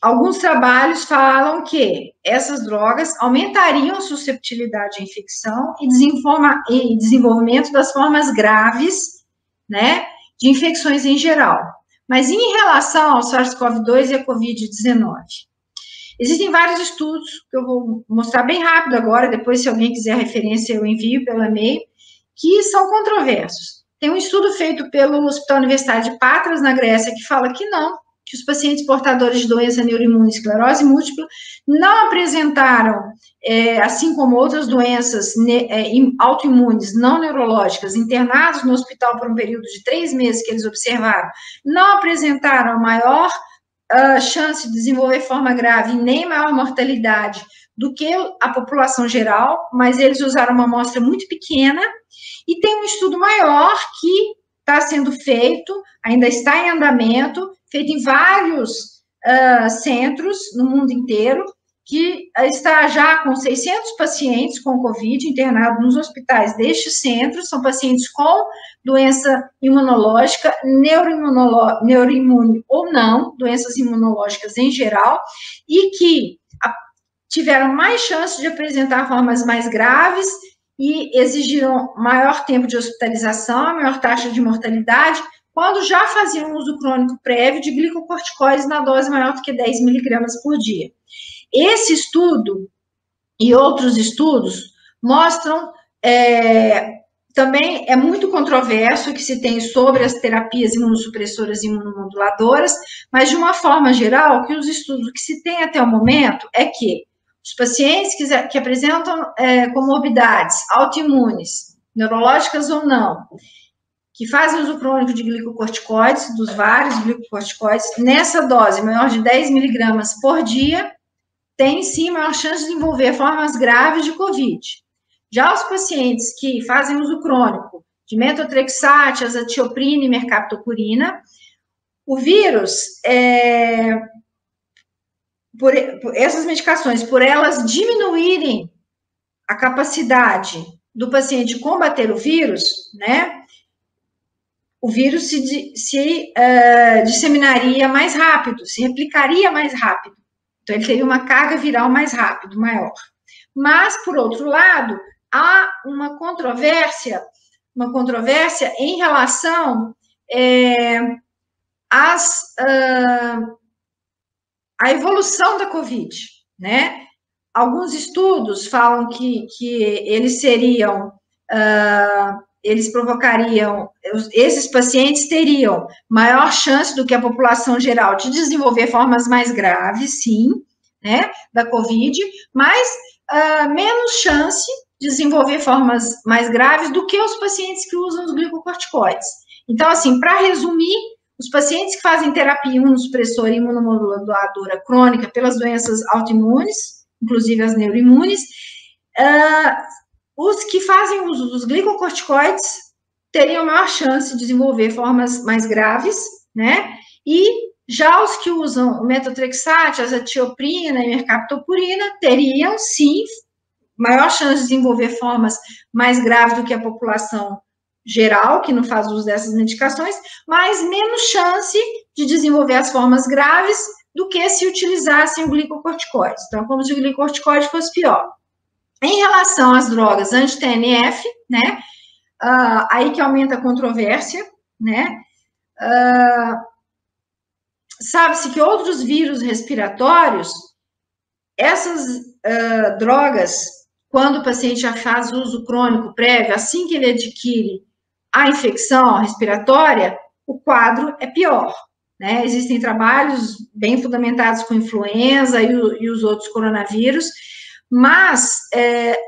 B: alguns trabalhos falam que essas drogas aumentariam a susceptibilidade à infecção e desenvolvimento das formas graves, né, de infecções em geral. Mas em relação ao SARS-CoV-2 e a COVID-19, existem vários estudos, que eu vou mostrar bem rápido agora, depois, se alguém quiser referência, eu envio pelo e-mail, que são controversos. Tem um estudo feito pelo Hospital Universitário de Patras, na Grécia, que fala que não, que os pacientes portadores de doença neuroimune, esclerose múltipla, não apresentaram, assim como outras doenças autoimunes não neurológicas, internados no hospital por um período de 3 meses que eles observaram, não apresentaram maior chance de desenvolver forma grave e nem maior mortalidade do que a população geral, mas eles usaram uma amostra muito pequena, e tem um estudo maior que está sendo feito, ainda está em andamento, feito em vários centros no mundo inteiro, que está já com 600 pacientes com Covid internados nos hospitais destes centros, são pacientes com doença imunológica, neuroimune ou não, doenças imunológicas em geral, e que tiveram mais chance de apresentar formas mais graves e exigiram maior tempo de hospitalização, maior taxa de mortalidade, quando já faziam uso crônico prévio de glicocorticoides na dose maior do que 10 miligramas por dia. Esse estudo e outros estudos mostram, também é muito controverso o que se tem sobre as terapias imunossupressoras e imunomoduladoras, mas de uma forma geral, que os estudos que se tem até o momento é que os pacientes que apresentam comorbidades autoimunes, neurológicas ou não, que fazem uso crônico de glicocorticoides, dos vários glicocorticoides, nessa dose maior de 10 miligramas por dia, tem sim maior chance de desenvolver formas graves de Covid. Já os pacientes que fazem uso crônico de metotrexate, azatioprina e mercaptopurina, o vírus, por essas medicações, por elas diminuírem a capacidade do paciente combater o vírus, né, o vírus se disseminaria mais rápido, se replicaria mais rápido. Então, ele teria uma carga viral mais rápido, maior. Mas, por outro lado, há uma controvérsia em relação à evolução da Covid, né? Alguns estudos falam que eles seriam, eles provocariam, esses pacientes teriam maior chance do que a população geral de desenvolver formas mais graves, sim, né, da Covid, mas menos chance de desenvolver formas mais graves do que os pacientes que usam os glicocorticoides. Então, assim, para resumir, os pacientes que fazem terapia imunossupressora e imunomoduladora crônica pelas doenças autoimunes, inclusive as neuroimunes, os que fazem uso dos glicocorticoides teriam maior chance de desenvolver formas mais graves, né? E já os que usam o metotrexate, azatioprina e mercaptopurina teriam, sim, maior chance de desenvolver formas mais graves do que a população geral, que não faz uso dessas medicações, mas menos chance de desenvolver as formas graves do que se utilizassem o glicocorticoide. Então, como se o glicocorticoide fosse pior. Em relação às drogas anti-TNF, né, aí que aumenta a controvérsia, né, sabe-se que outros vírus respiratórios, essas drogas, quando o paciente já faz uso crônico prévio, assim que ele adquire a infecção respiratória, o quadro é pior, né? Existem trabalhos bem fundamentados com influenza e os outros coronavírus, mas,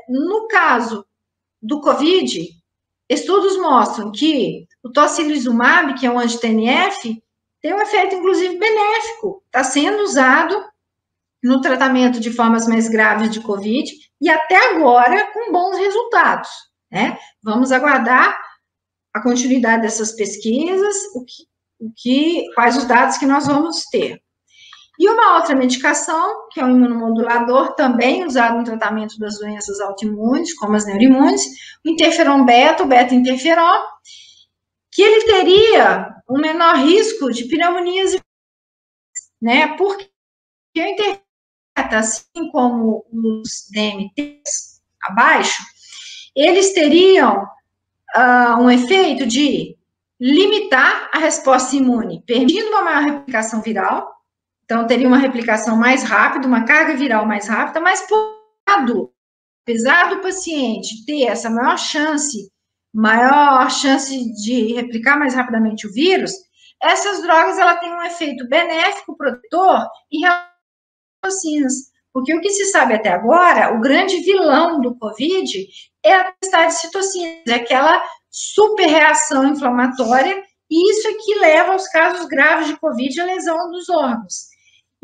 B: no caso do Covid, estudos mostram que o tocilizumab, que é um anti-TNF, tem um efeito, inclusive, benéfico. Está sendo usado no tratamento de formas mais graves de Covid e até agora com bons resultados, né? Vamos aguardar a continuidade dessas pesquisas, quais os dados que nós vamos ter. E uma outra medicação, que é um imunomodulador, também usado no tratamento das doenças autoimunes, como as neuroimunes, o interferon beta, o beta-interferon, que ele teria um menor risco de pneumonias, né? Porque o interferon beta, assim como os DMTs abaixo, eles teriam um efeito de limitar a resposta imune, permitindo uma maior replicação viral. Então, teria uma replicação mais rápida, uma carga viral mais rápida, mas, por outro lado, apesar do paciente ter essa maior chance de replicar mais rapidamente o vírus, essas drogas ela têm um efeito benéfico, protetor, em relação às vacinas. Porque o que se sabe até agora, o grande vilão do Covid é a tempestade de citocinas, é aquela super reação inflamatória, e isso é que leva aos casos graves de Covid e a lesão dos órgãos.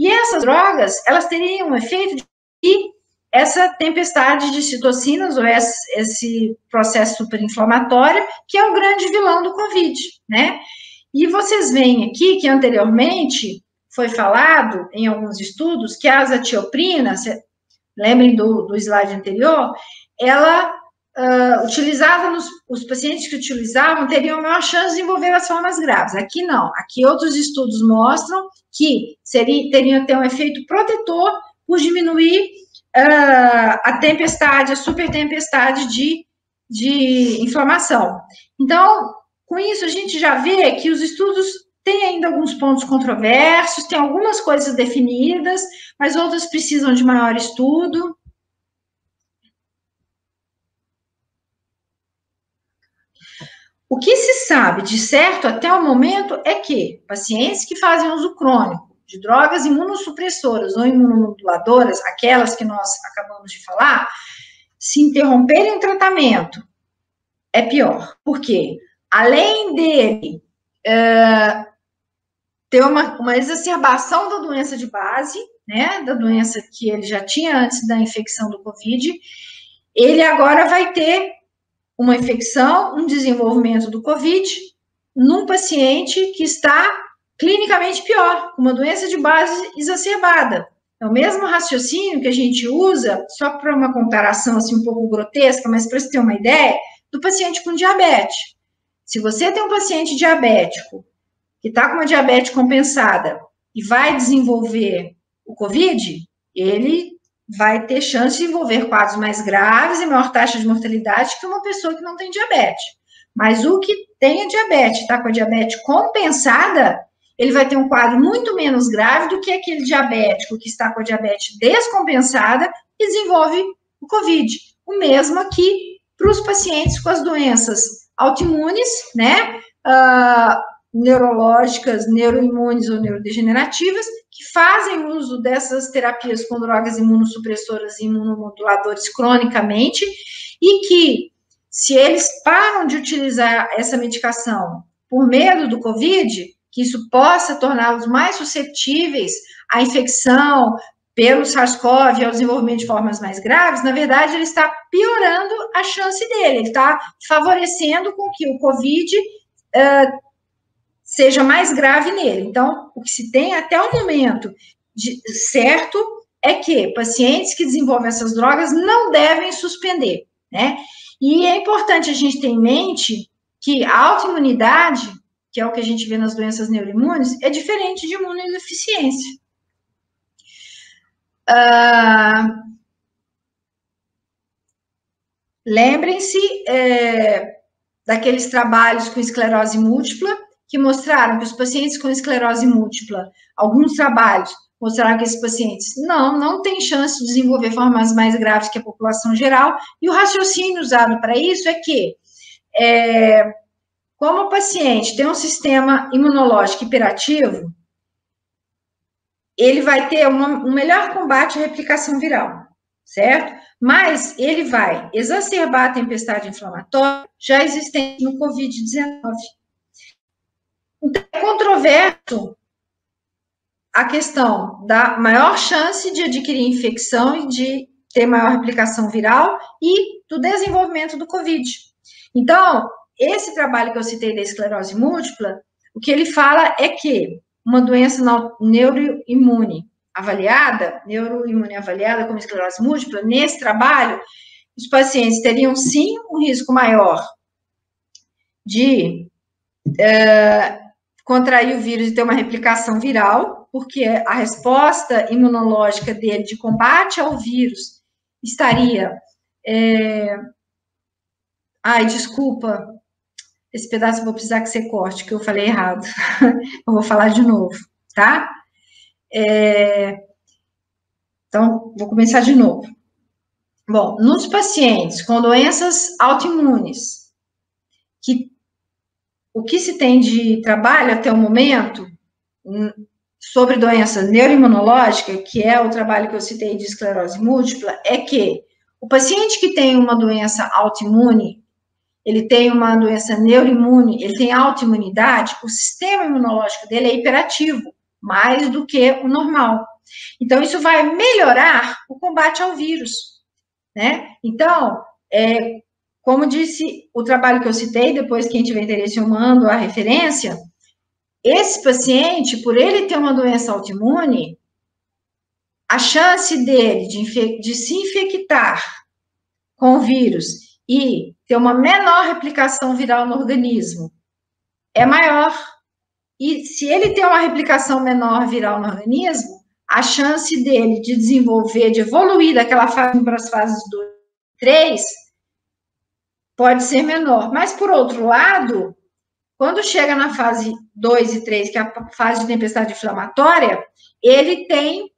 B: E essas drogas, elas teriam um efeito de essa tempestade de citocinas, ou esse processo superinflamatório, que é o grande vilão do Covid, né? E vocês veem aqui que anteriormente foi falado em alguns estudos que a azatioprina, lembrem do slide anterior, ela utilizada os pacientes que utilizavam teriam maior chance de desenvolver as formas graves. Aqui não. Aqui outros estudos mostram que teriam ter um efeito protetor por diminuir a tempestade, a supertempestade de inflamação. Então, com isso, a gente já vê que os estudos têm ainda alguns pontos controversos, tem algumas coisas definidas, mas outras precisam de maior estudo. O que se sabe de certo até o momento é que pacientes que fazem uso crônico de drogas imunossupressoras ou imunomoduladoras, aquelas que nós acabamos de falar, se interromperem o tratamento, é pior. Por quê? Além dele ter uma exacerbação da doença de base, né, da doença que ele já tinha antes da infecção do Covid, ele agora vai ter uma infecção, um desenvolvimento do Covid, num paciente que está clinicamente pior, com uma doença de base exacerbada. É o mesmo raciocínio que a gente usa, só para uma comparação assim um pouco grotesca, mas para você ter uma ideia, do paciente com diabetes. Se você tem um paciente diabético que está com uma diabetes compensada e vai desenvolver o Covid, ele vai ter chance de desenvolver quadros mais graves e maior taxa de mortalidade que uma pessoa que não tem diabetes. Mas o que tem a diabetes, está com a diabetes compensada, ele vai ter um quadro muito menos grave do que aquele diabético que está com a diabetes descompensada e desenvolve o Covid. O mesmo aqui para os pacientes com as doenças autoimunes, né? Neurológicas, neuroimunes ou neurodegenerativas, que fazem uso dessas terapias com drogas imunossupressoras e imunomoduladores cronicamente, e que, se eles param de utilizar essa medicação por medo do Covid, que isso possa torná-los mais suscetíveis à infecção pelo SARS-CoV e ao desenvolvimento de formas mais graves, na verdade, ele está piorando a chance dele, ele está favorecendo com que o Covid seja mais grave nele. Então, o que se tem até o momento certo é que pacientes que desenvolvem essas drogas não devem suspender, né? E é importante a gente ter em mente que a autoimunidade, que é o que a gente vê nas doenças neuroimunes, é diferente de imunodeficiência. Lembrem-se daqueles trabalhos com esclerose múltipla, que mostraram que os pacientes com esclerose múltipla, alguns trabalhos mostraram que esses pacientes não têm chance de desenvolver formas mais graves que a população geral, e o raciocínio usado para isso é que, como o paciente tem um sistema imunológico hiperativo, ele vai ter um melhor combate à replicação viral, certo? Mas ele vai exacerbar a tempestade inflamatória já existente no Covid-19. Então, é controverso a questão da maior chance de adquirir infecção e de ter maior replicação viral e do desenvolvimento do Covid. Então, esse trabalho que eu citei da esclerose múltipla, o que ele fala é que uma doença neuroimune avaliada, como esclerose múltipla, nesse trabalho, os pacientes teriam, sim, um risco maior de contrair o vírus e ter uma replicação viral, porque a resposta imunológica dele de combate ao vírus estaria... Ai, desculpa, esse pedaço eu vou precisar que você corte, que eu falei errado. Eu vou falar de novo, tá? Então, vou começar de novo. Bom, nos pacientes com doenças autoimunes, o que se tem de trabalho até o momento sobre doença neuroimunológica, que é o trabalho que eu citei de esclerose múltipla, é que o paciente que tem uma doença autoimune, ele tem uma doença neuroimune, ele tem autoimunidade, o sistema imunológico dele é hiperativo, mais do que o normal. Então, isso vai melhorar o combate ao vírus, né? Então, como disse o trabalho que eu citei, depois quem tiver interesse eu mando a referência, esse paciente, por ele ter uma doença autoimune, a chance dele de se infectar com o vírus e ter uma menor replicação viral no organismo é maior. E se ele tem uma replicação menor viral no organismo, a chance dele de desenvolver, de evoluir daquela fase para as fases 2 e 3 pode ser menor. Mas, por outro lado, quando chega na fase 2 e 3, que é a fase de tempestade inflamatória, ele tem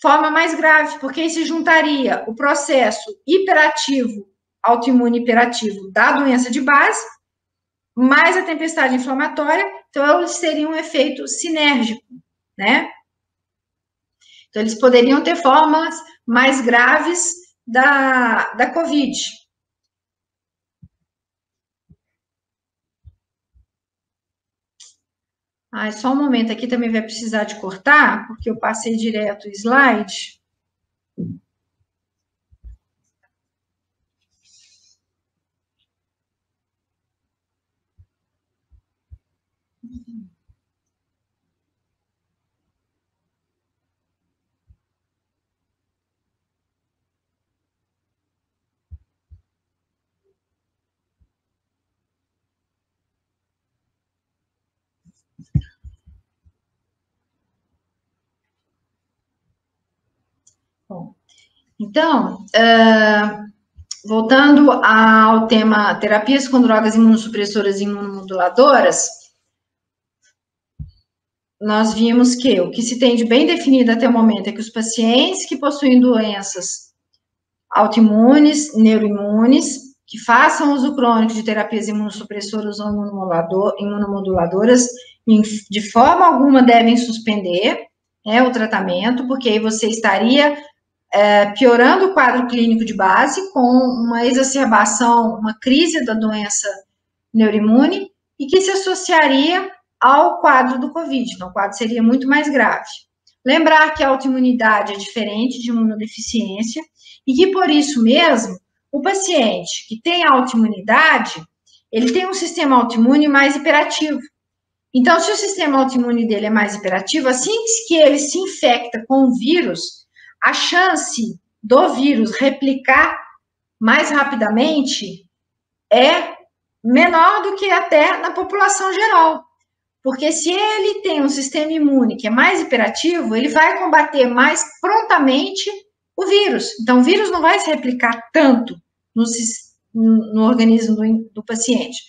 B: forma mais grave, porque aí se juntaria o processo hiperativo, autoimune hiperativo da doença de base, mais a tempestade inflamatória, então eles teriam um efeito sinérgico, né? Então, eles poderiam ter formas mais graves da COVID. Só um momento, aqui também vai precisar de cortar, porque eu passei direto o slide. Bom, então, voltando ao tema terapias com drogas imunossupressoras e imunomoduladoras, nós vimos que o que se tem de bem definido até o momento é que os pacientes que possuem doenças autoimunes, neuroimunes, que façam uso crônico de terapias imunossupressoras ou imunomoduladoras, de forma alguma devem suspender o tratamento, porque aí você estaria piorando o quadro clínico de base com uma exacerbação, uma crise da doença neuroimune, e que se associaria ao quadro do COVID, então o quadro seria muito mais grave. Lembrar que a autoimunidade é diferente de imunodeficiência, e que por isso mesmo, o paciente que tem autoimunidade, ele tem um sistema autoimune mais hiperativo. Então, se o sistema autoimune dele é mais hiperativo, assim que ele se infecta com o vírus, a chance do vírus replicar mais rapidamente é menor do que até na população geral. Porque se ele tem um sistema imune que é mais hiperativo, ele vai combater mais prontamente o vírus. Então, o vírus não vai se replicar tanto no organismo do paciente.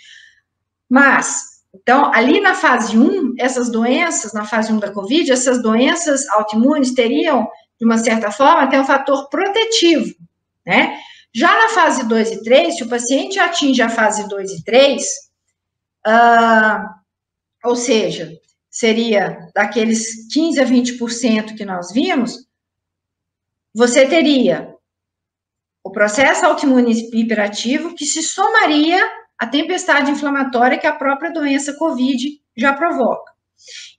B: Mas, então, ali na fase 1, essas doenças, na fase 1 da COVID, essas doenças autoimunes teriam, de uma certa forma, até um fator protetivo, né? Já na fase 2 e 3, se o paciente atinge a fase 2 e 3, ou seja, seria daqueles 15% a 20% que nós vimos, você teria o processo autoimune hiperativo que se somaria à tempestade inflamatória que a própria doença COVID já provoca.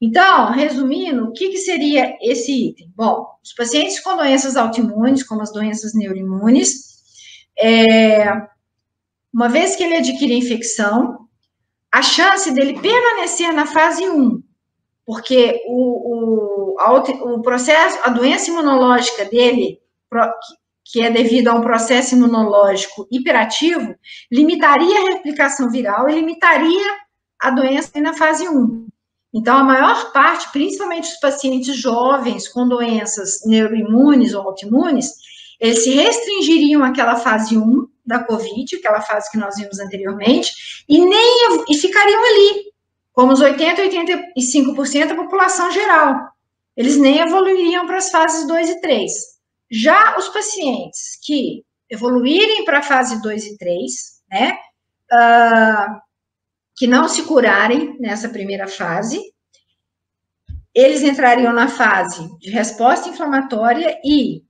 B: Então, resumindo, o que seria esse item? Bom, os pacientes com doenças autoimunes, como as doenças neuroimunes, uma vez que ele adquire a infecção, a chance dele permanecer na fase 1, porque o processo, a doença imunológica dele, que é devido a um processo imunológico hiperativo, limitaria a replicação viral e limitaria a doença na fase 1. Então, a maior parte, principalmente os pacientes jovens com doenças neuroimunes ou autoimunes, eles se restringiriam àquela fase 1 da COVID, aquela fase que nós vimos anteriormente, e ficariam ali, como os 80% a 85% da população geral. Eles nem evoluiriam para as fases 2 e 3. Já os pacientes que evoluírem para a fase 2 e 3, né, que não se curarem nessa primeira fase, eles entrariam na fase de resposta inflamatória e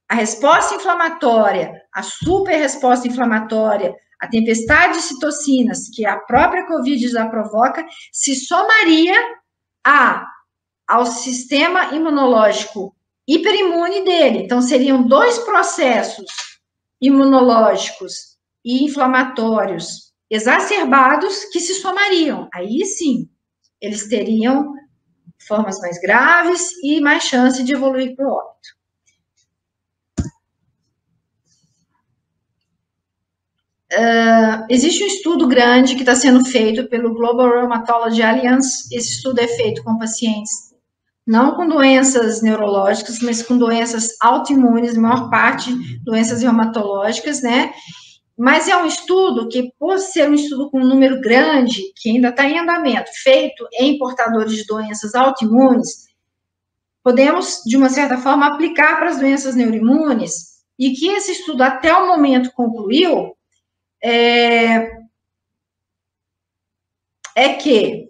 B: a resposta inflamatória, a super resposta inflamatória, a tempestade de citocinas que a própria COVID já provoca, se somaria ao sistema imunológico hiperimune dele. Então, seriam 2 processos imunológicos e inflamatórios exacerbados que se somariam. Aí sim, eles teriam formas mais graves e mais chance de evoluir para o óbito. Existe um estudo grande que está sendo feito pelo Global Rheumatology Alliance. Esse estudo é feito com pacientes não com doenças neurológicas, mas com doenças autoimunes, a maior parte doenças reumatológicas, né? Mas é um estudo que, por ser um estudo com um número grande, que ainda está em andamento, feito em portadores de doenças autoimunes, podemos, de uma certa forma, aplicar para as doenças neuroimunes, e que esse estudo, até o momento, concluiu, que,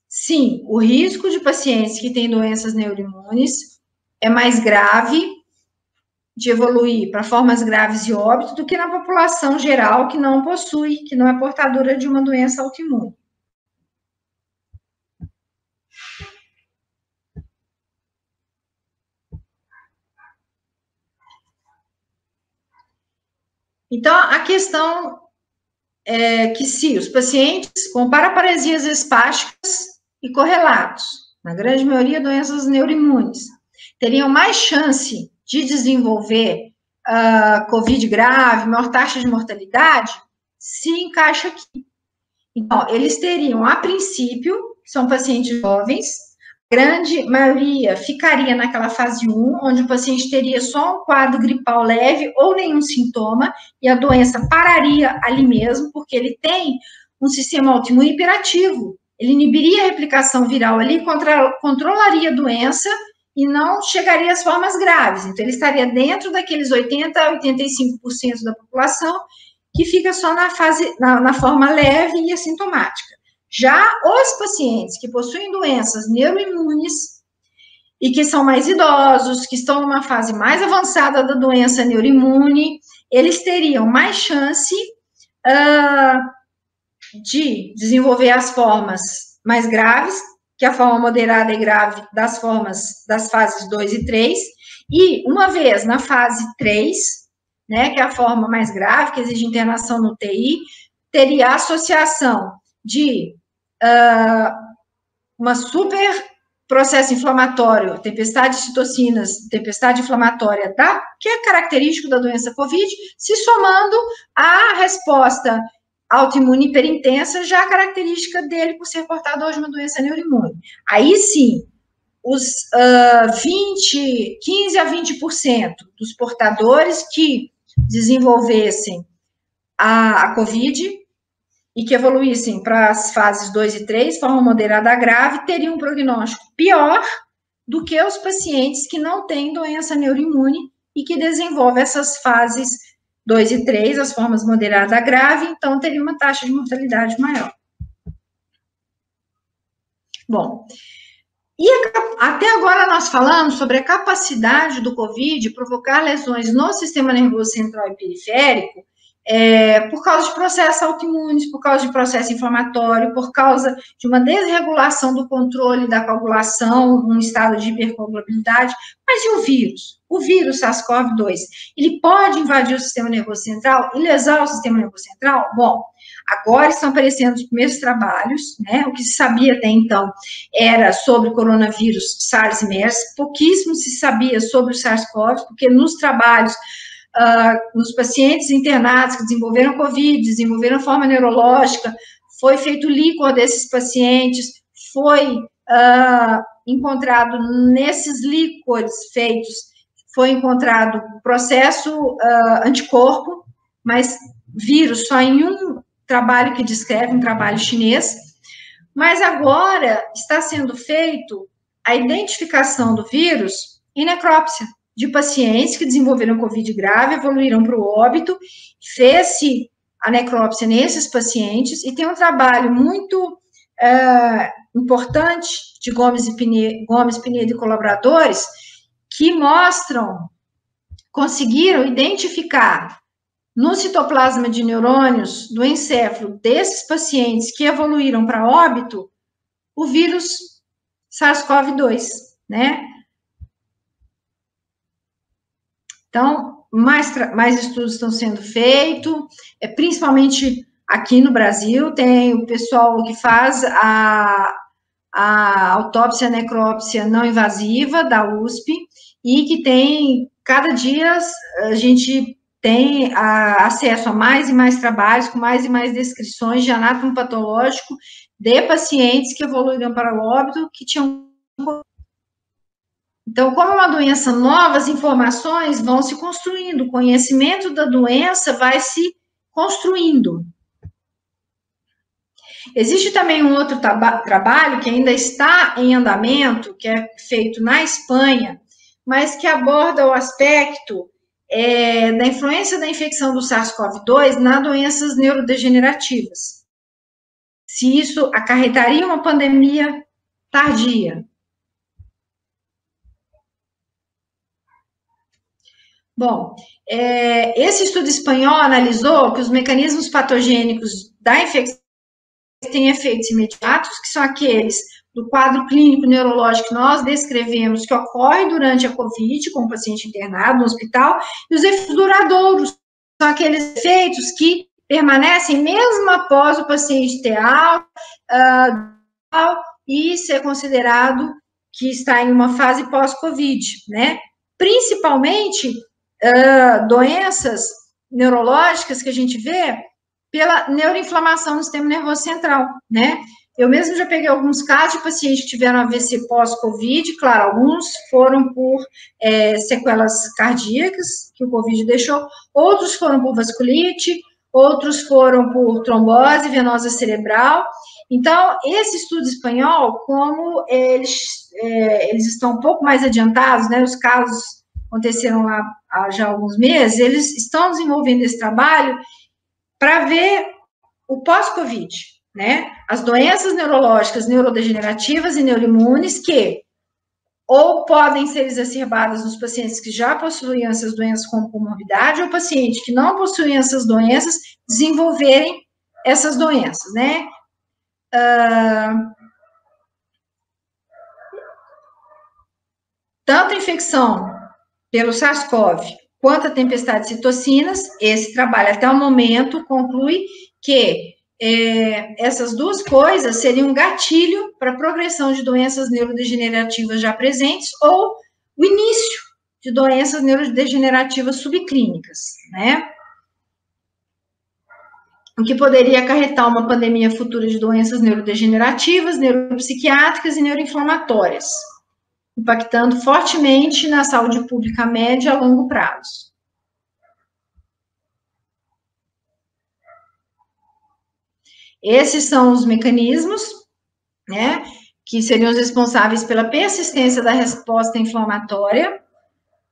B: sim, o risco de pacientes que têm doenças neuroimunes é mais grave de evoluir para formas graves de óbito do que na população geral que não possui, que não é portadora de uma doença autoimune. Então, a questão é que se os pacientes com paraparesias espásticas e correlatos, na grande maioria doenças neuroimunes, teriam mais chance de desenvolver COVID grave, maior taxa de mortalidade, se encaixa aqui. Então, eles teriam, a princípio, são pacientes jovens, grande maioria ficaria naquela fase 1, onde o paciente teria só um quadro gripal leve ou nenhum sintoma, e a doença pararia ali mesmo, porque ele tem um sistema autoimune hiperativo. Ele inibiria a replicação viral ali, controlaria a doença e não chegaria às formas graves. Então, ele estaria dentro daqueles 80% a 85% da população que fica só na forma leve e assintomática. Já os pacientes que possuem doenças neuroimunes e que são mais idosos, que estão numa fase mais avançada da doença neuroimune, eles teriam mais chance de desenvolver as formas mais graves, que é a forma moderada e grave das fases 2 e 3, e uma vez na fase 3, né, que é a forma mais grave, que exige internação no UTI, teria a associação de uma super processo inflamatório, tempestade de citocinas, tempestade inflamatória, que é característico da doença COVID, se somando à resposta autoimune hiperintensa, já característica dele por ser portador de uma doença neuroimune. Aí sim, os 15 a 20% dos portadores que desenvolvessem a COVID e que evoluíssem para as fases 2 e 3, forma moderada a grave, teriam um prognóstico pior do que os pacientes que não têm doença neuroimune e que desenvolvem essas fases 2 e 3, as formas moderada a grave, então teria uma taxa de mortalidade maior. Bom, até agora nós falamos sobre a capacidade do COVID de provocar lesões no sistema nervoso central e periférico, por causa de processos autoimunes, por causa de processo inflamatório, por causa de uma desregulação do controle da coagulação, um estado de hipercoagulabilidade. Mas e o vírus? O vírus SARS-CoV-2, ele pode invadir o sistema nervoso central e lesar o sistema nervoso central? Bom, agora estão aparecendo os primeiros trabalhos, né? O que se sabia até então era sobre o coronavírus SARS e MERS, pouquíssimo se sabia sobre o SARS-CoV, porque nos trabalhos, nos pacientes internados que desenvolveram COVID, desenvolveram forma neurológica, foi feito líquor desses pacientes, foi encontrado nesses líquores feitos, foi encontrado processo anticorpo, mas vírus só em um trabalho que descreve, um trabalho chinês, mas agora está sendo feito a identificação do vírus em necrópsia de pacientes que desenvolveram COVID grave, evoluíram para o óbito, fez-se a necrópsia nesses pacientes, e tem um trabalho muito importante de Gomes, Pinedo e colaboradores, que conseguiram identificar no citoplasma de neurônios do encéfalo desses pacientes que evoluíram para óbito, o vírus SARS-CoV-2, né? Então, mais estudos estão sendo feitos, principalmente aqui no Brasil, tem o pessoal que faz a autópsia necrópsia não invasiva da USP, e que tem, cada dia, a gente tem acesso a mais e mais trabalhos, com mais e mais descrições de anátomo patológico de pacientes que evoluíram para o óbito, que tinham... Então, como é uma doença nova, as informações vão se construindo, o conhecimento da doença vai se construindo. Existe também um outro trabalho que ainda está em andamento, que é feito na Espanha, mas que aborda o aspecto da influência da infecção do SARS-CoV-2 nas doenças neurodegenerativas. Se isso acarretaria uma pandemia tardia. Bom, esse estudo espanhol analisou que os mecanismos patogênicos da infecção têm efeitos imediatos, que são aqueles do quadro clínico neurológico que nós descrevemos, que ocorre durante a COVID, com o paciente internado no hospital, e os efeitos duradouros, são aqueles efeitos que permanecem mesmo após o paciente ter alta e ser considerado que está em uma fase pós-COVID, né? Principalmente doenças neurológicas que a gente vê pela neuroinflamação no sistema nervoso central, né? Eu mesmo já peguei alguns casos de pacientes que tiveram AVC pós-Covid, claro, alguns foram por sequelas cardíacas que o Covid deixou, outros foram por vasculite, outros foram por trombose venosa cerebral. Então, esse estudo espanhol, como eles estão um pouco mais adiantados, né, os casos aconteceram lá há já alguns meses, eles estão desenvolvendo esse trabalho para ver o pós-Covid, né? As doenças neurológicas, neurodegenerativas e neuroimunes que ou podem ser exacerbadas nos pacientes que já possuíam essas doenças como comorbidade, ou pacientes que não possuem essas doenças desenvolverem essas doenças, né? Tanto a infecção pelo SARS-CoV quanto a tempestade de citocinas, esse trabalho até o momento conclui que essas duas coisas seriam um gatilho para a progressão de doenças neurodegenerativas já presentes ou o início de doenças neurodegenerativas subclínicas, né? O que poderia acarretar uma pandemia futura de doenças neurodegenerativas, neuropsiquiátricas e neuroinflamatórias, impactando fortemente na saúde pública média e a longo prazo. Esses são os mecanismos, né, que seriam os responsáveis pela persistência da resposta inflamatória,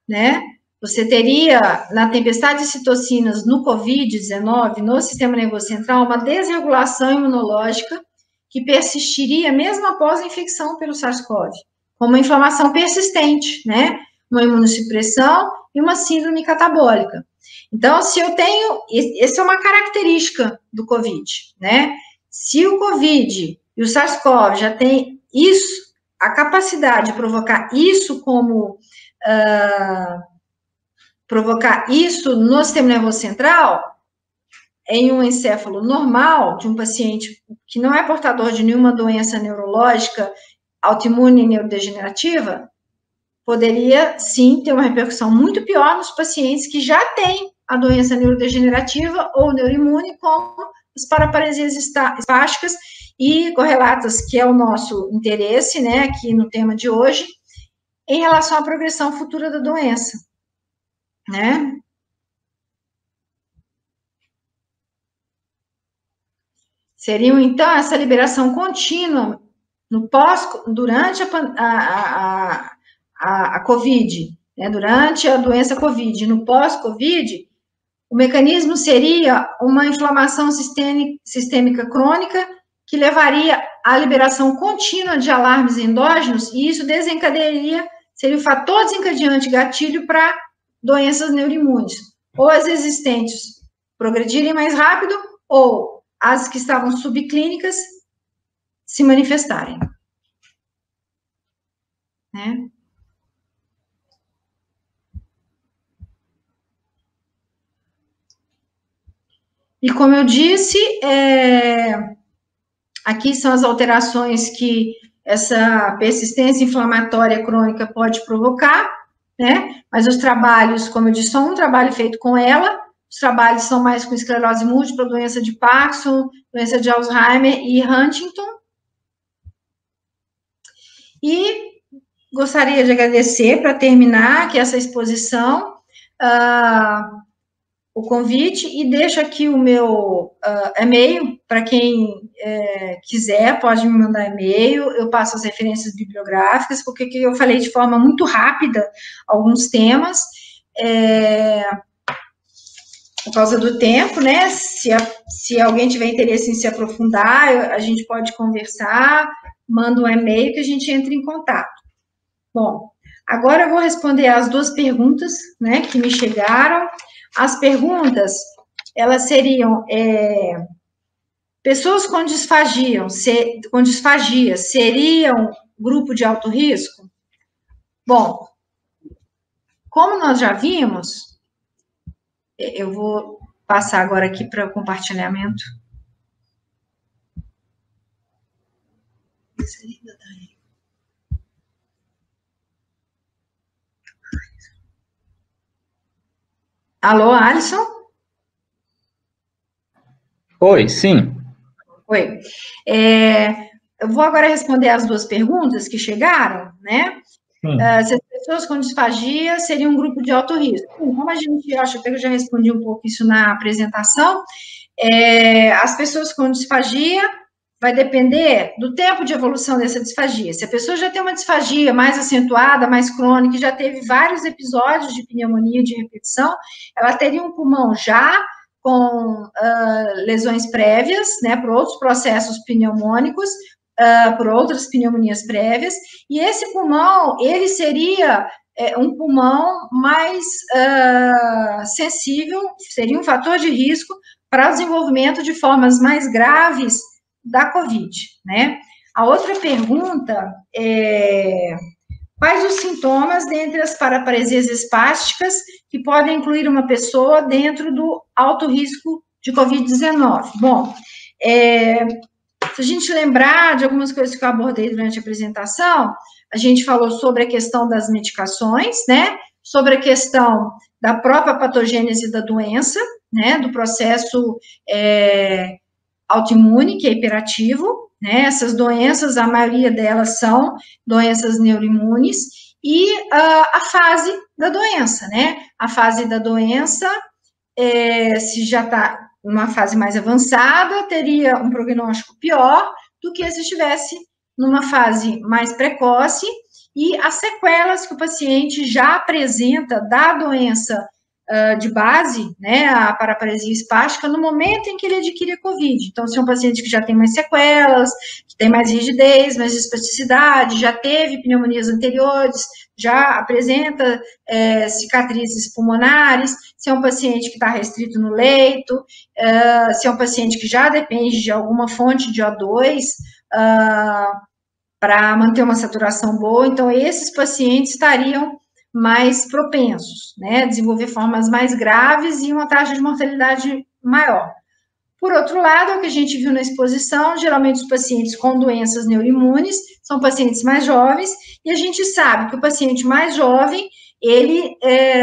B: né? Você teria, na tempestade de citocinas no COVID-19, no sistema nervoso central, uma desregulação imunológica que persistiria mesmo após a infecção pelo SARS-CoV, com uma inflamação persistente, né? Uma imunossupressão e uma síndrome catabólica. Então, se eu tenho, essa é uma característica do COVID, né? Se o COVID e o SARS-CoV já tem isso, a capacidade de provocar isso provocar isso no sistema nervoso central, em um encéfalo normal, de um paciente que não é portador de nenhuma doença neurológica, autoimune e neurodegenerativa, poderia, sim, ter uma repercussão muito pior nos pacientes que já têm a doença neurodegenerativa ou neuroimune, como as paraparesias espásticas e correlatas, que é o nosso interesse, né, aqui no tema de hoje, em relação à progressão futura da doença, né? Seriam, então, essa liberação contínua no durante a COVID, né, durante a doença COVID, no pós-COVID, o mecanismo seria uma inflamação sistêmica crônica que levaria à liberação contínua de alarmes endógenos, e isso desencadearia, seria o fator desencadeante gatilho para doenças neuroimunes, ou as existentes progredirem mais rápido, ou as que estavam subclínicas se manifestarem. Né? E como eu disse, aqui são as alterações que essa persistência inflamatória crônica pode provocar, né? Mas os trabalhos, como eu disse, só um trabalho feito com ela. Os trabalhos são mais com esclerose múltipla, doença de Parkinson, doença de Alzheimer e Huntington. E gostaria de agradecer, para terminar aqui essa exposição, o convite, e deixo aqui o meu e-mail, para quem quiser, pode me mandar e-mail, eu passo as referências bibliográficas, porque aqui eu falei de forma muito rápida alguns temas, por causa do tempo, né? Se alguém tiver interesse em se aprofundar, a gente pode conversar, manda um e-mail que a gente entra em contato. Bom, agora eu vou responder as duas perguntas, né, que me chegaram. As perguntas, elas seriam, pessoas com disfagia seriam grupo de alto risco? Bom, como nós já vimos, eu vou passar agora aqui para o compartilhamento. Alô, Alisson?
C: Oi, sim.
B: Oi. Eu vou agora responder as duas perguntas que chegaram, né? Se as pessoas com disfagia seriam um grupo de alto risco. Como a gente acha, até que eu já respondi um pouco isso na apresentação, as pessoas com disfagia vai depender do tempo de evolução dessa disfagia. Se a pessoa já tem uma disfagia mais acentuada, mais crônica, e já teve vários episódios de pneumonia de repetição, ela teria um pulmão já com lesões prévias, né, por outros processos pneumônicos, por outras pneumonias prévias, e esse pulmão, ele seria um pulmão mais sensível, seria um fator de risco para o desenvolvimento de formas mais graves da COVID, né? A outra pergunta é: quais os sintomas dentre as paraparesias espásticas que podem incluir uma pessoa dentro do alto risco de COVID-19? Bom, se a gente lembrar de algumas coisas que eu abordei durante a apresentação, a gente falou sobre a questão das medicações, né? Sobre a questão da própria patogênese da doença, né? Do processo autoimune, que é hiperativo, né? Essas doenças, a maioria delas são doenças neuroimunes, e a fase da doença, né? A fase da doença, se já está numa fase mais avançada, teria um prognóstico pior do que se estivesse numa fase mais precoce, e as sequelas que o paciente já apresenta da doença de base, né, a paraparesia espástica, no momento em que ele adquire a COVID. Então, se é um paciente que já tem mais sequelas, que tem mais rigidez, mais espasticidade, já teve pneumonias anteriores, já apresenta cicatrizes pulmonares, se é um paciente que está restrito no leito, se é um paciente que já depende de alguma fonte de O2 para manter uma saturação boa. Então, esses pacientes estariam mais propensos, né, a desenvolver formas mais graves e uma taxa de mortalidade maior. Por outro lado, é o que a gente viu na exposição, geralmente os pacientes com doenças neuroimunes são pacientes mais jovens, e a gente sabe que o paciente mais jovem,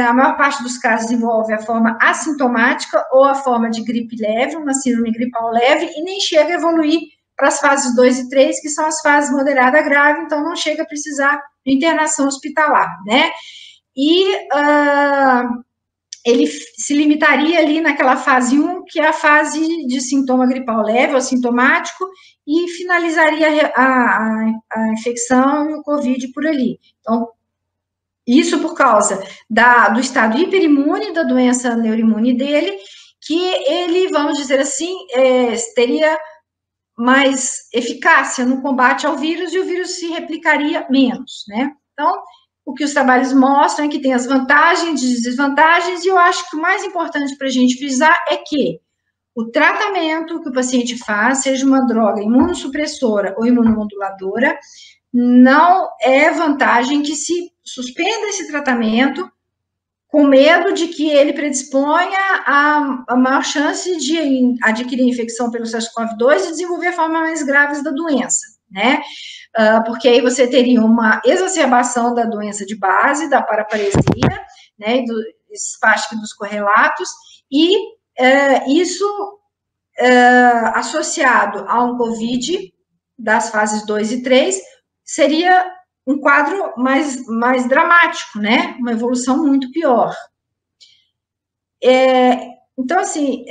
B: a maior parte dos casos desenvolve a forma assintomática ou a forma de gripe leve, uma síndrome gripal leve, e nem chega a evoluir para as fases 2 e 3, que são as fases moderada a grave, então não chega a precisar de internação hospitalar, né? E ele se limitaria ali naquela fase 1, que é a fase de sintoma gripal leve ou sintomático, e finalizaria a infecção e o COVID por ali. Então, isso por causa do estado hiperimune da doença neuroimune dele, que ele, vamos dizer assim, teria mais eficácia no combate ao vírus, e o vírus se replicaria menos, né? Então, o que os trabalhos mostram é que tem as vantagens e desvantagens, e eu acho que o mais importante para a gente frisar é que o tratamento que o paciente faz, seja uma droga imunossupressora ou imunomoduladora, não é vantagem que se suspenda esse tratamento com medo de que ele predisponha a maior chance de adquirir infecção pelo SARS-CoV-2 e desenvolver formas mais graves da doença, né? Porque aí você teria uma exacerbação da doença de base, da paraparesia, né, e do espástico dos correlatos, e isso associado a um COVID das fases 2 e 3, seria um quadro mais dramático, né, uma evolução muito pior. Então, assim,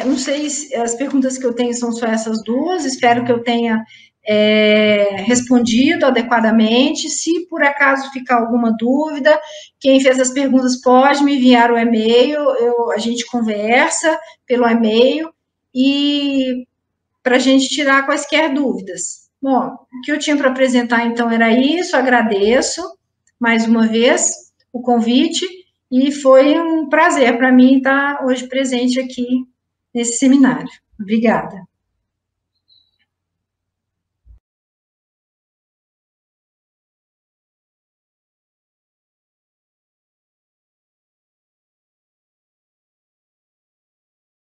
B: não sei se as perguntas que eu tenho são só essas duas, espero que eu tenha respondido adequadamente. Se por acaso ficar alguma dúvida, quem fez as perguntas pode me enviar o e-mail, a gente conversa pelo e-mail, e para a gente tirar quaisquer dúvidas. Bom, o que eu tinha para apresentar, então, era isso. Agradeço mais uma vez o convite, e foi um prazer para mim estar hoje presente aqui nesse seminário. Obrigada.